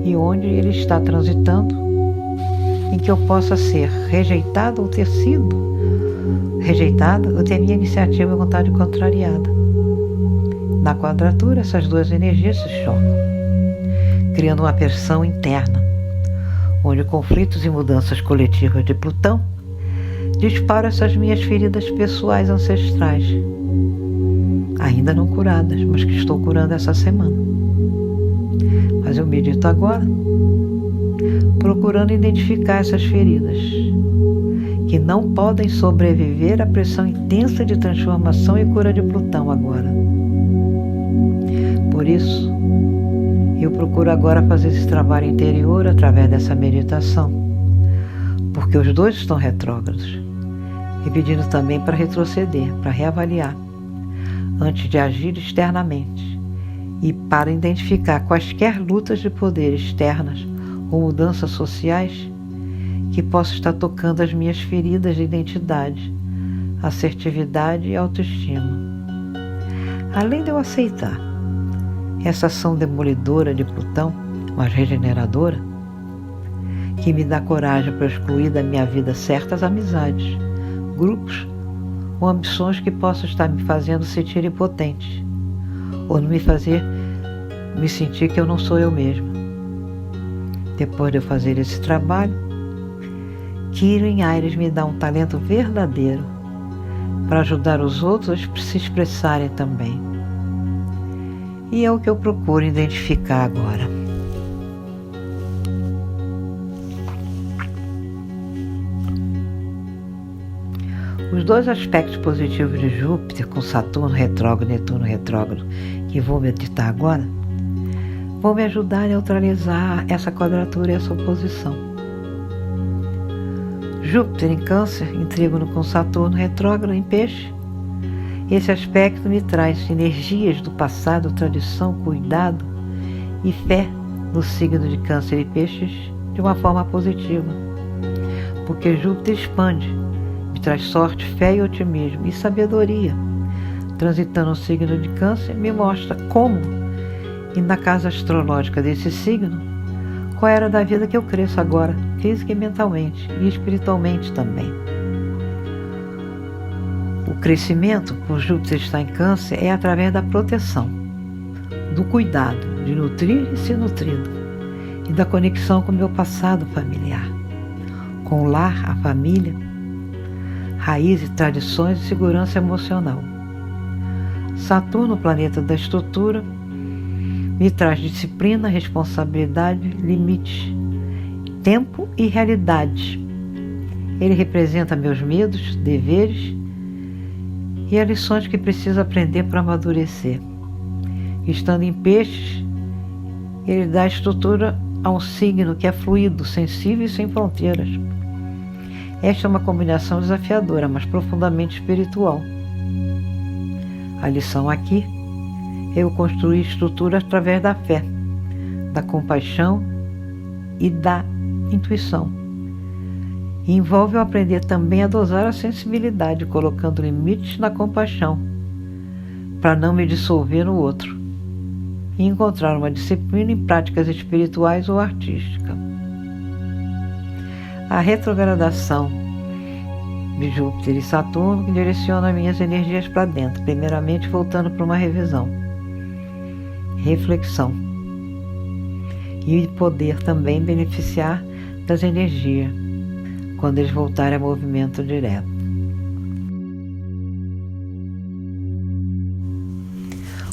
e onde ele está transitando, em que eu possa ser rejeitado ou ter sido rejeitado, ou ter minha iniciativa e vontade contrariada. Na quadratura, essas duas energias se chocam, criando uma pressão interna, onde conflitos e mudanças coletivas de Plutão disparam essas minhas feridas pessoais ancestrais, ainda não curadas, mas que estou curando essa semana. Mas eu medito agora, procurando identificar essas feridas, que não podem sobreviver à pressão intensa de transformação e cura de Plutão agora. Por isso, eu procuro agora fazer esse trabalho interior através dessa meditação, porque os dois estão retrógrados, e pedindo também para retroceder, para reavaliar, antes de agir externamente, e para identificar quaisquer lutas de poder externas ou mudanças sociais que possam estar tocando as minhas feridas de identidade, assertividade e autoestima. Além de eu aceitar essa ação demolidora de Plutão, mas regeneradora, que me dá coragem para excluir da minha vida certas amizades, grupos ou ambições que possam estar me fazendo sentir impotente, ou me fazer me sentir que eu não sou eu mesma. Depois de eu fazer esse trabalho, Quiron Aires me dá um talento verdadeiro para ajudar os outros a se expressarem também. E é o que eu procuro identificar agora. Os dois aspectos positivos de Júpiter com Saturno retrógrado e Netuno retrógrado, que vou meditar agora, vão me ajudar a neutralizar essa quadratura e essa oposição. Júpiter em Câncer, em trígono com Saturno retrógrado em Peixe. Esse aspecto me traz energias do passado, tradição, cuidado e fé no signo de Câncer e Peixes de uma forma positiva, porque Júpiter expande, me traz sorte, fé e otimismo e sabedoria. Transitando o signo de Câncer, me mostra como, e na casa astrológica desse signo, qual era da vida que eu cresço agora, física e mentalmente, e espiritualmente também. O crescimento, por Júpiter estar em Câncer, é através da proteção, do cuidado, de nutrir e ser nutrido, e da conexão com o meu passado familiar, com o lar, a família, raízes, tradições e segurança emocional. Saturno, planeta da estrutura, me traz disciplina, responsabilidade, limite, tempo e realidade. Ele representa meus medos, deveres e as lições que preciso aprender para amadurecer. Estando em Peixes, ele dá estrutura a um signo que é fluido, sensível e sem fronteiras. Esta é uma combinação desafiadora, mas profundamente espiritual. A lição aqui é eu construir estrutura através da fé, da compaixão e da intuição. E envolve eu aprender também a dosar a sensibilidade, colocando limites na compaixão, para não me dissolver no outro, e encontrar uma disciplina em práticas espirituais ou artísticas. A retrogradação de Júpiter e Saturno que direciona minhas energias para dentro, primeiramente voltando para uma revisão, reflexão, e poder também beneficiar das energias quando eles voltarem a movimento direto.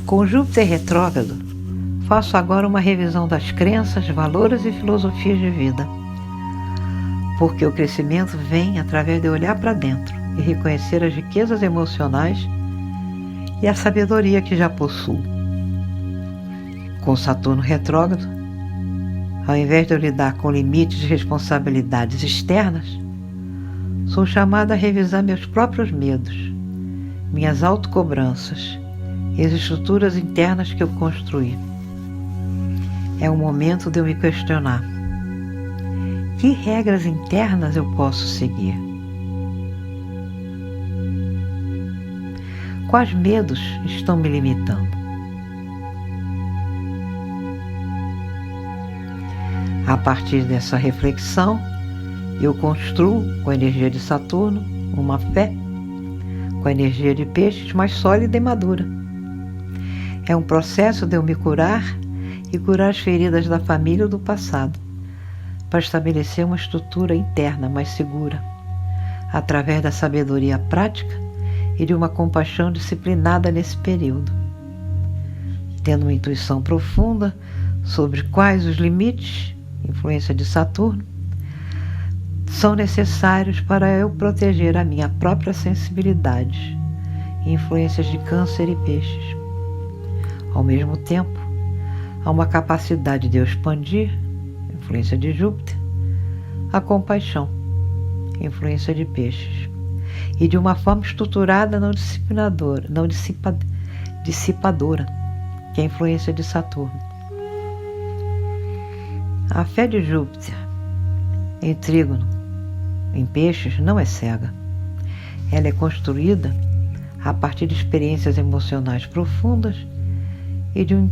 Com Júpiter retrógrado, faço agora uma revisão das crenças, valores e filosofias de vida, porque o crescimento vem através de olhar para dentro e reconhecer as riquezas emocionais e a sabedoria que já possuo. Com Saturno retrógrado, ao invés de eu lidar com limites e responsabilidades externas, sou chamada a revisar meus próprios medos, minhas autocobranças e as estruturas internas que eu construí. É o momento de eu me questionar: que regras internas eu posso seguir? Quais medos estão me limitando? A partir dessa reflexão, eu construo, com a energia de Saturno, uma fé, com a energia de Peixes mais sólida e madura. É um processo de eu me curar e curar as feridas da família ou do passado, para estabelecer uma estrutura interna mais segura, através da sabedoria prática e de uma compaixão disciplinada nesse período. Tendo uma intuição profunda sobre quais os limites, influência de Saturno, são necessários para eu proteger a minha própria sensibilidade, influências de Câncer e Peixes. Ao mesmo tempo, há uma capacidade de eu expandir, influência de Júpiter, a compaixão, influência de Peixes, e de uma forma estruturada, não disciplinadora, não dissipadora, que é a influência de Saturno. A fé de Júpiter em Trígono, em Peixes, não é cega. Ela é construída a partir de experiências emocionais profundas e de um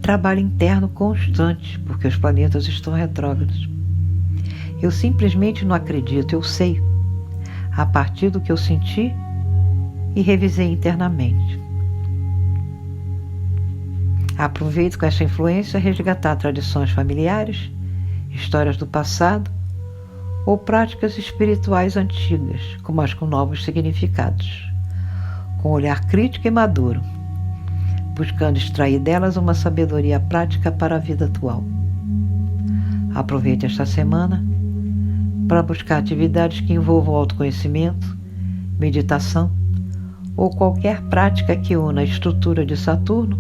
trabalho interno constante, porque os planetas estão retrógrados. Eu simplesmente não acredito, eu sei, a partir do que eu senti e revisei internamente. Aproveito com essa influência resgatar tradições familiares, histórias do passado ou práticas espirituais antigas, mas com novos significados, com um olhar crítico e maduro, buscando extrair delas uma sabedoria prática para a vida atual. Aproveite esta semana para buscar atividades que envolvam autoconhecimento, meditação ou qualquer prática que una a estrutura de Saturno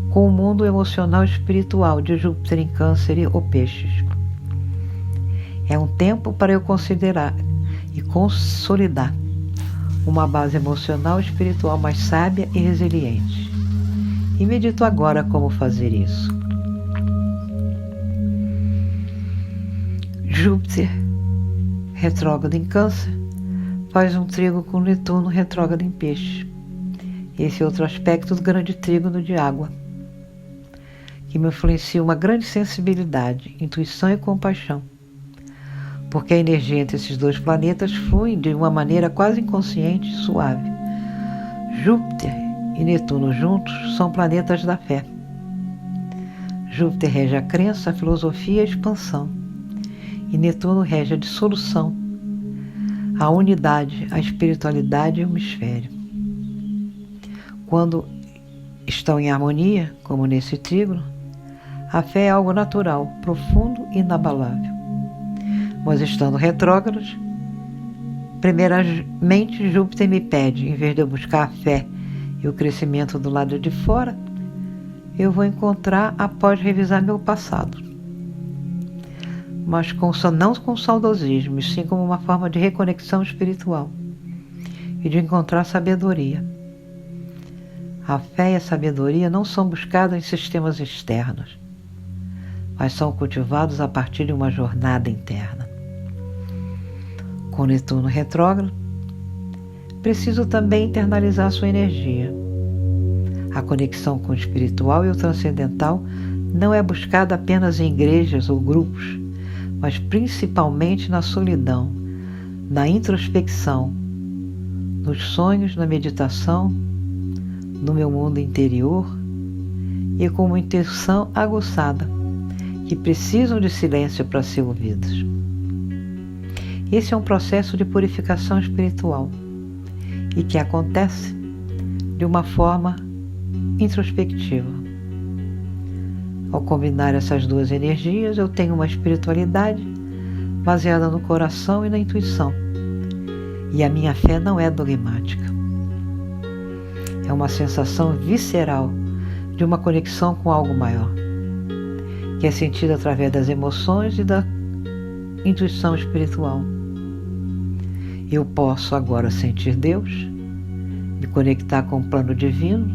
com o mundo emocional e espiritual de Júpiter em Câncer ou Peixes. É um tempo para eu considerar e consolidar uma base emocional e espiritual mais sábia e resiliente. E medito agora como fazer isso. Júpiter retrógrado em Câncer faz um trígono com Netuno retrógrado em Peixe. Esse é outro aspecto do grande trígono de água, que me influencia uma grande sensibilidade, intuição e compaixão, porque a energia entre esses dois planetas flui de uma maneira quase inconsciente e suave. Júpiter e Netuno juntos são planetas da fé. Júpiter rege a crença, a filosofia e a expansão, e Netuno rege a dissolução, a unidade, a espiritualidade e o hemisfério. Quando estão em harmonia, como nesse trígono, a fé é algo natural, profundo e inabalável. Mas estando retrógrados, primeiramente Júpiter me pede, em vez de eu buscar a fé e o crescimento do lado de fora, eu vou encontrar após revisar meu passado. Mas não com saudosismo, e sim como uma forma de reconexão espiritual e de encontrar sabedoria. A fé e a sabedoria não são buscadas em sistemas externos, mas são cultivados a partir de uma jornada interna. Com Netuno retrógrado, preciso também internalizar sua energia. A conexão com o espiritual e o transcendental não é buscada apenas em igrejas ou grupos, mas principalmente na solidão, na introspecção, nos sonhos, na meditação, no meu mundo interior e com uma intenção aguçada, que precisam de silêncio para ser ouvidos. Esse é um processo de purificação espiritual e que acontece de uma forma introspectiva. Ao combinar essas duas energias, eu tenho uma espiritualidade baseada no coração e na intuição. E a minha fé não é dogmática. É uma sensação visceral de uma conexão com algo maior, que é sentida através das emoções e da intuição espiritual. Eu posso agora sentir Deus, me conectar com o plano divino,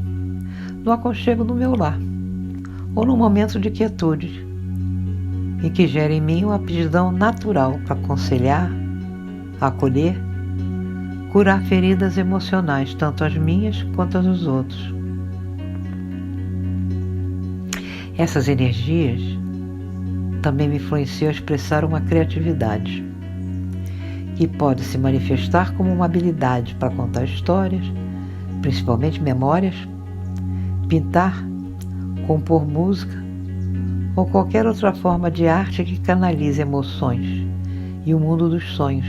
no aconchego do meu lar, ou num momento de quietude, e que gera em mim uma aptidão natural para aconselhar, acolher, curar feridas emocionais, tanto as minhas quanto as dos outros. Essas energias também me influenciam a expressar uma criatividade, que pode se manifestar como uma habilidade para contar histórias, principalmente memórias, pintar, compor música ou qualquer outra forma de arte que canalize emoções e o mundo dos sonhos,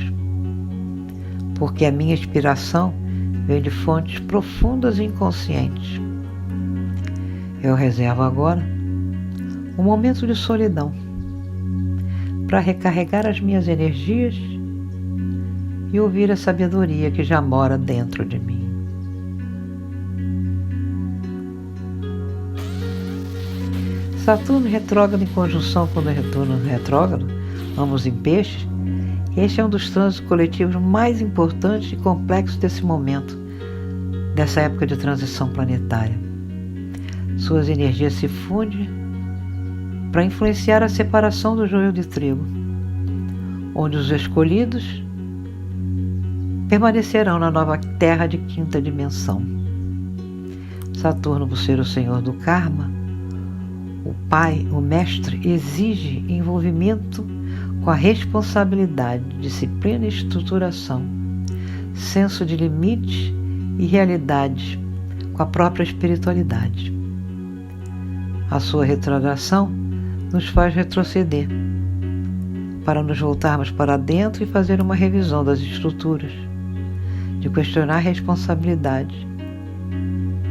porque a minha inspiração vem de fontes profundas e inconscientes. Eu reservo agora um momento de solidão, para recarregar as minhas energias e ouvir a sabedoria que já mora dentro de mim. Saturno retrógrado em conjunção com Netuno retrógrado, ambos em peixes, este é um dos trânsitos coletivos mais importantes e complexos desse momento, dessa época de transição planetária. Suas energias se fundem para influenciar a separação do joio de trigo, onde os escolhidos permanecerão na nova terra de quinta dimensão. Saturno, por ser o senhor do karma, o pai, o mestre, exige envolvimento com a responsabilidade, disciplina e estruturação, senso de limites e realidades com a própria espiritualidade. A sua retrogradação nos faz retroceder, para nos voltarmos para dentro e fazer uma revisão das estruturas, de questionar a responsabilidade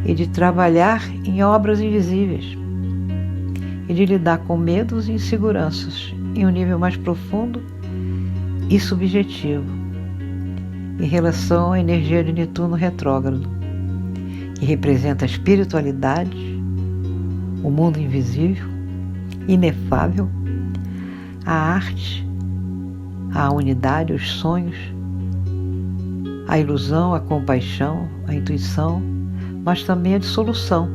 e de trabalhar em obras invisíveis e de lidar com medos e inseguranças em um nível mais profundo e subjetivo em relação à energia de Netuno retrógrado, que representa a espiritualidade, o mundo invisível, inefável, a arte, a unidade, os sonhos, a ilusão, a compaixão, a intuição, mas também a dissolução,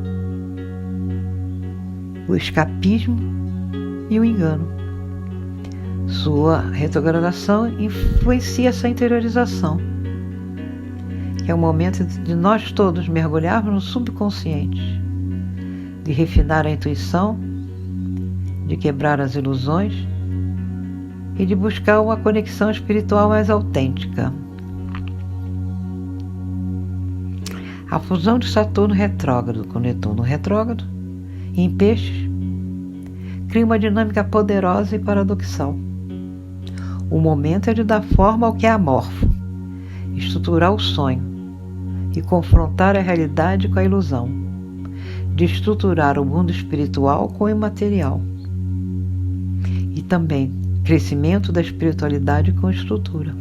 o escapismo e o engano. Sua retrogradação influencia essa interiorização, que é o momento de nós todos mergulharmos no subconsciente, de refinar a intuição, de quebrar as ilusões e de buscar uma conexão espiritual mais autêntica. A fusão de Saturno retrógrado com Netuno retrógrado em peixes cria uma dinâmica poderosa e paradoxal. O momento é de dar forma ao que é amorfo, estruturar o sonho e confrontar a realidade com a ilusão, de estruturar o mundo espiritual com o imaterial e também crescimento da espiritualidade com estrutura.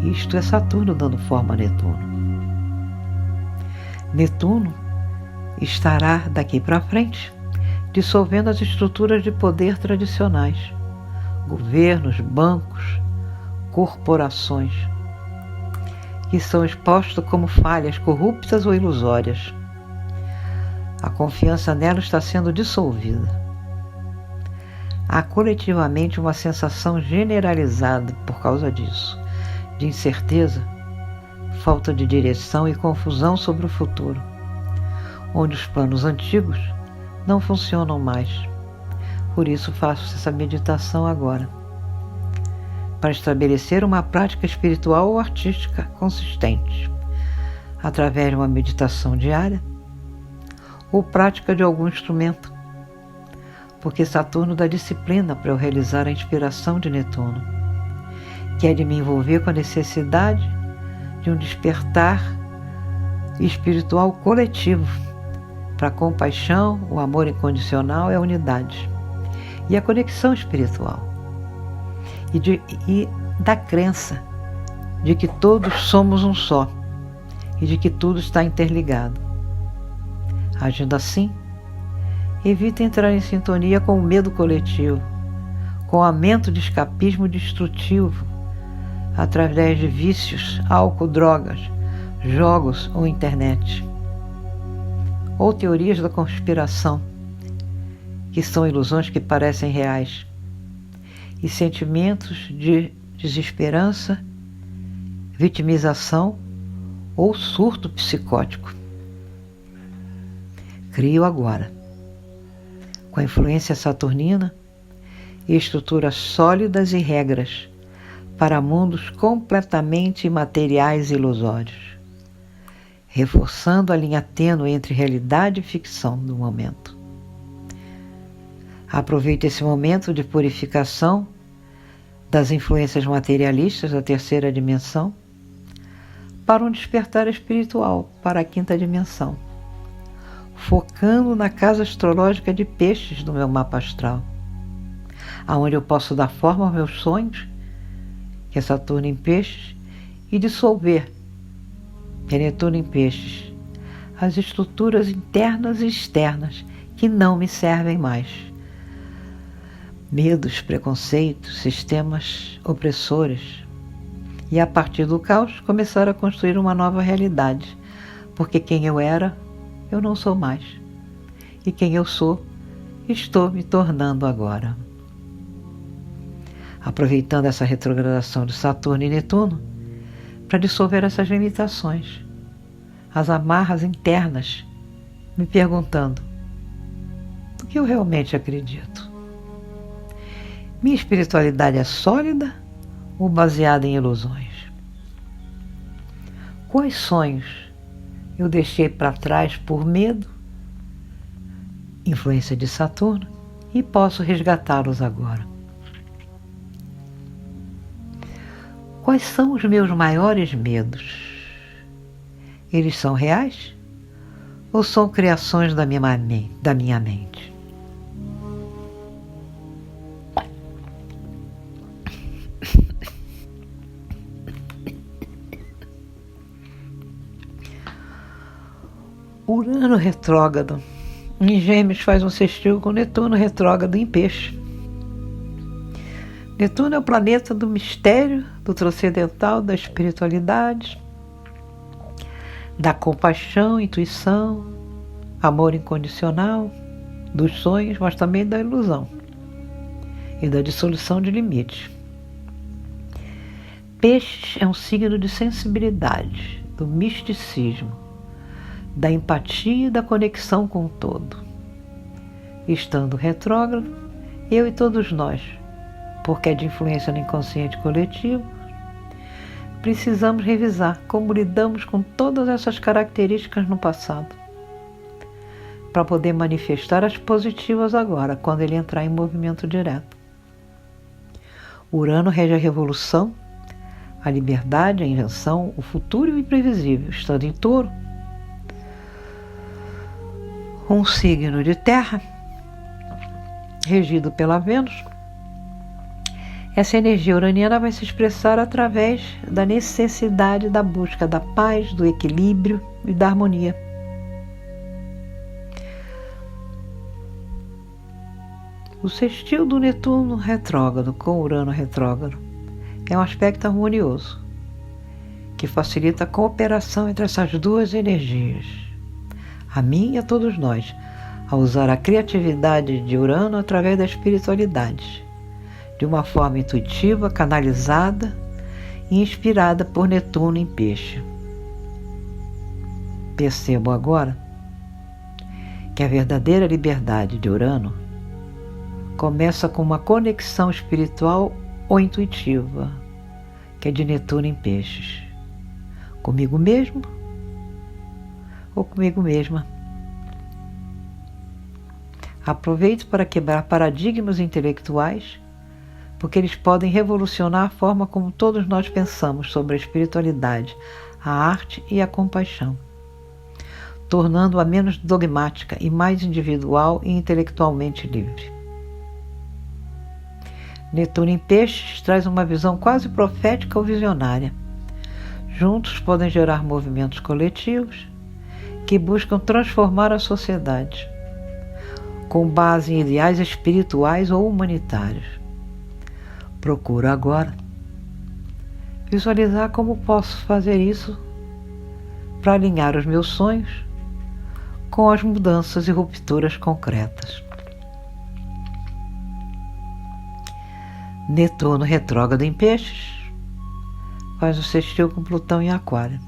Isto é Saturno dando forma a Netuno. Netuno estará daqui para frente dissolvendo as estruturas de poder tradicionais, governos, bancos, corporações, que são expostos como falhas corruptas ou ilusórias. A confiança nela está sendo dissolvida. Há coletivamente uma sensação generalizada por causa disso, de incerteza, falta de direção e confusão sobre o futuro, onde os planos antigos não funcionam mais. Por isso faço essa meditação agora, para estabelecer uma prática espiritual ou artística consistente, através de uma meditação diária ou prática de algum instrumento, porque Saturno dá disciplina para eu realizar a inspiração de Netuno, que é de me envolver com a necessidade de um despertar espiritual coletivo para a compaixão, o amor incondicional e a unidade, e a conexão espiritual, e da crença de que todos somos um só e de que tudo está interligado. Agindo assim, evita entrar em sintonia com o medo coletivo, com o aumento de escapismo destrutivo através de vícios, álcool, drogas, jogos ou internet, ou teorias da conspiração, que são ilusões que parecem reais, e sentimentos de desesperança, vitimização ou surto psicótico. Crio agora, com a influência saturnina, estruturas sólidas e regras para mundos completamente imateriais e ilusórios, reforçando a linha tênue entre realidade e ficção do momento. Aproveite esse momento de purificação das influências materialistas da terceira dimensão para um despertar espiritual para a quinta dimensão. focando na casa astrológica de Peixes do meu mapa astral, aonde eu posso dar forma aos meus sonhos, que é Saturno em Peixes, e dissolver, que é Netuno em Peixes, as estruturas internas e externas que não me servem mais. Medos, preconceitos, sistemas opressores. E a partir do caos começar a construir uma nova realidade, porque quem eu era, eu não sou mais. E quem eu sou, estou me tornando agora. Aproveitando essa retrogradação de Saturno e Netuno, para dissolver essas limitações, as amarras internas, me perguntando: o que eu realmente acredito? Minha espiritualidade é sólida ou baseada em ilusões? Quais sonhos eu deixei para trás por medo, influência de Saturno, e posso resgatá-los agora? Quais são os meus maiores medos? Eles são reais ou são criações da minha mente? Urano retrógrado em Gêmeos faz um sextil com Netuno retrógrado em Peixe. Netuno é o planeta do mistério, do transcendental, da espiritualidade, da compaixão, intuição, amor incondicional, dos sonhos, mas também da ilusão e da dissolução de limites. Peixes é um signo de sensibilidade, do misticismo, da empatia e da conexão com o todo. Estando retrógrado, eu e todos nós, porque é de influência no inconsciente coletivo, precisamos revisar como lidamos com todas essas características no passado, para poder manifestar as positivas agora, quando ele entrar em movimento direto. Urano rege a revolução, a liberdade, a invenção, o futuro e o imprevisível, estando em Touro, um signo de terra, regido pela Vênus. Essa energia uraniana vai se expressar através da necessidade da busca da paz, do equilíbrio e da harmonia. O sextil do Netuno retrógrado com Urano retrógrado é um aspecto harmonioso, que facilita a cooperação entre essas duas energias, a mim e a todos nós, a usar a criatividade de Urano através da espiritualidade, de uma forma intuitiva, canalizada e inspirada por Netuno em Peixe. Percebo agora que a verdadeira liberdade de Urano começa com uma conexão espiritual ou intuitiva, que é de Netuno em Peixes, comigo mesmo ou comigo mesma. Aproveito para quebrar paradigmas intelectuais, porque eles podem revolucionar a forma como todos nós pensamos sobre a espiritualidade, a arte e a compaixão, tornando-a menos dogmática e mais individual e intelectualmente livre. Netuno em Peixes traz uma visão quase profética ou visionária. Juntos podem gerar movimentos coletivos que buscam transformar a sociedade, com base em ideais espirituais ou humanitários. Procuro agora visualizar como posso fazer isso para alinhar os meus sonhos com as mudanças e rupturas concretas. Netuno retrógrado em Peixes faz o sextil com Plutão em Aquário.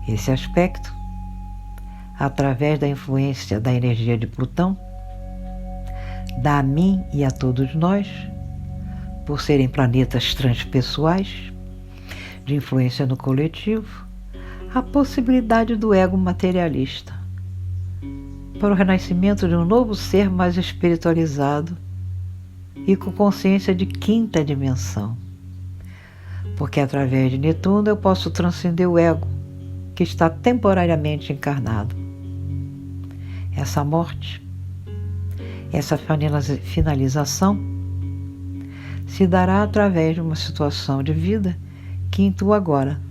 Esse aspecto, através da influência da energia de Plutão, dá a mim e a todos nós, por serem planetas transpessoais, de influência no coletivo, a possibilidade do ego materialista, para o renascimento de um novo ser mais espiritualizado e com consciência de quinta dimensão. Porque através de Netuno eu posso transcender o ego, que está temporariamente encarnado. essa morte, essa finalização se dará através de uma situação de vida que intuo agora,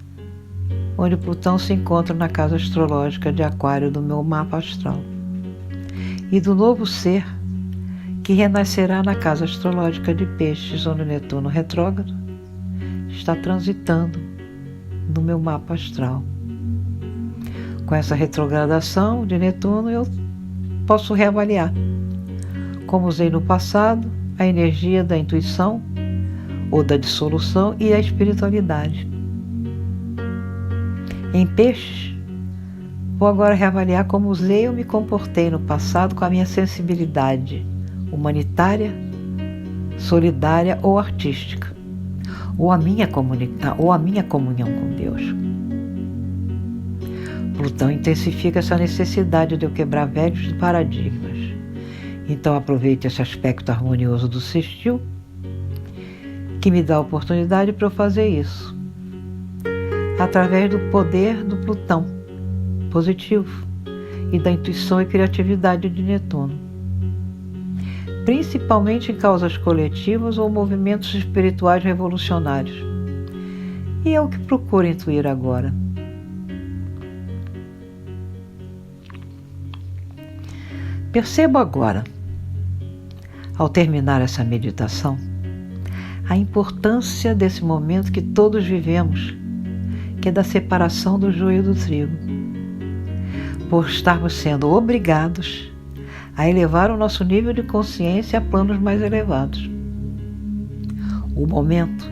onde Plutão se encontra na casa astrológica de Aquário do meu mapa astral, e do novo ser que renascerá na casa astrológica de Peixes, onde Netuno retrógrado está transitando no meu mapa astral. Com essa retrogradação de Netuno, eu posso reavaliar como usei no passado a energia da intuição ou da dissolução e a espiritualidade. Em Peixes, vou agora reavaliar como usei ou me comportei no passado com a minha sensibilidade humanitária, solidária ou artística, ou a minha comunhão com Deus. Plutão intensifica essa necessidade de eu quebrar velhos paradigmas. Então aproveite esse aspecto harmonioso do sextil, que me dá a oportunidade para eu fazer isso, através do poder do Plutão positivo e da intuição e criatividade de Netuno, principalmente em causas coletivas ou movimentos espirituais revolucionários. E é o que procuro intuir agora. Percebo agora, ao terminar essa meditação, a importância desse momento que todos vivemos, que é da separação do joio do trigo, por estarmos sendo obrigados a elevar o nosso nível de consciência a planos mais elevados. O momento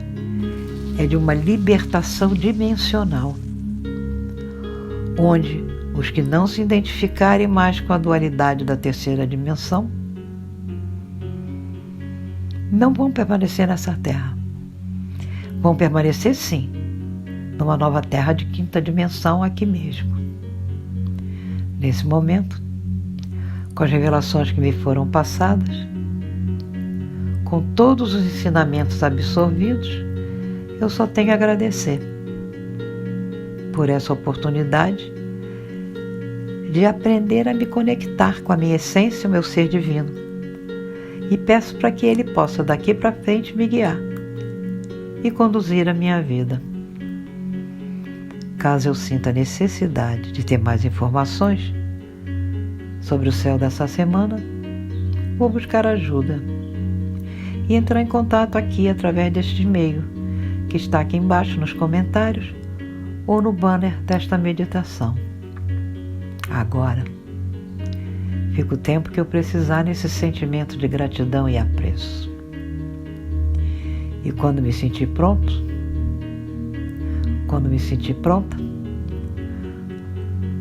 é de uma libertação dimensional, onde os que não se identificarem mais com a dualidade da terceira dimensão não vão permanecer nessa terra. Vão permanecer, sim, numa nova terra de quinta dimensão aqui mesmo. Nesse momento, com as revelações que me foram passadas, com todos os ensinamentos absorvidos, eu só tenho a agradecer por essa oportunidade de aprender a me conectar com a minha essência, o meu ser divino. E peço para que Ele possa daqui para frente me guiar e conduzir a minha vida. Caso eu sinta necessidade de ter mais informações sobre o céu dessa semana, vou buscar ajuda e entrar em contato aqui através deste e-mail que está aqui embaixo nos comentários ou no banner desta meditação. Agora, fica o tempo que eu precisar nesse sentimento de gratidão e apreço. E quando me sentir pronto, pronta,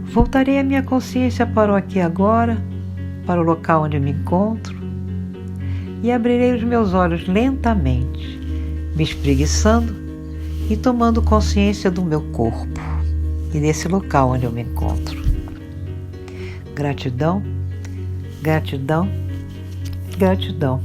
voltarei a minha consciência para o aqui e agora, para o local onde me encontro, e abrirei os meus olhos lentamente, me espreguiçando e tomando consciência do meu corpo e desse local onde eu me encontro. Gratidão, gratidão, gratidão.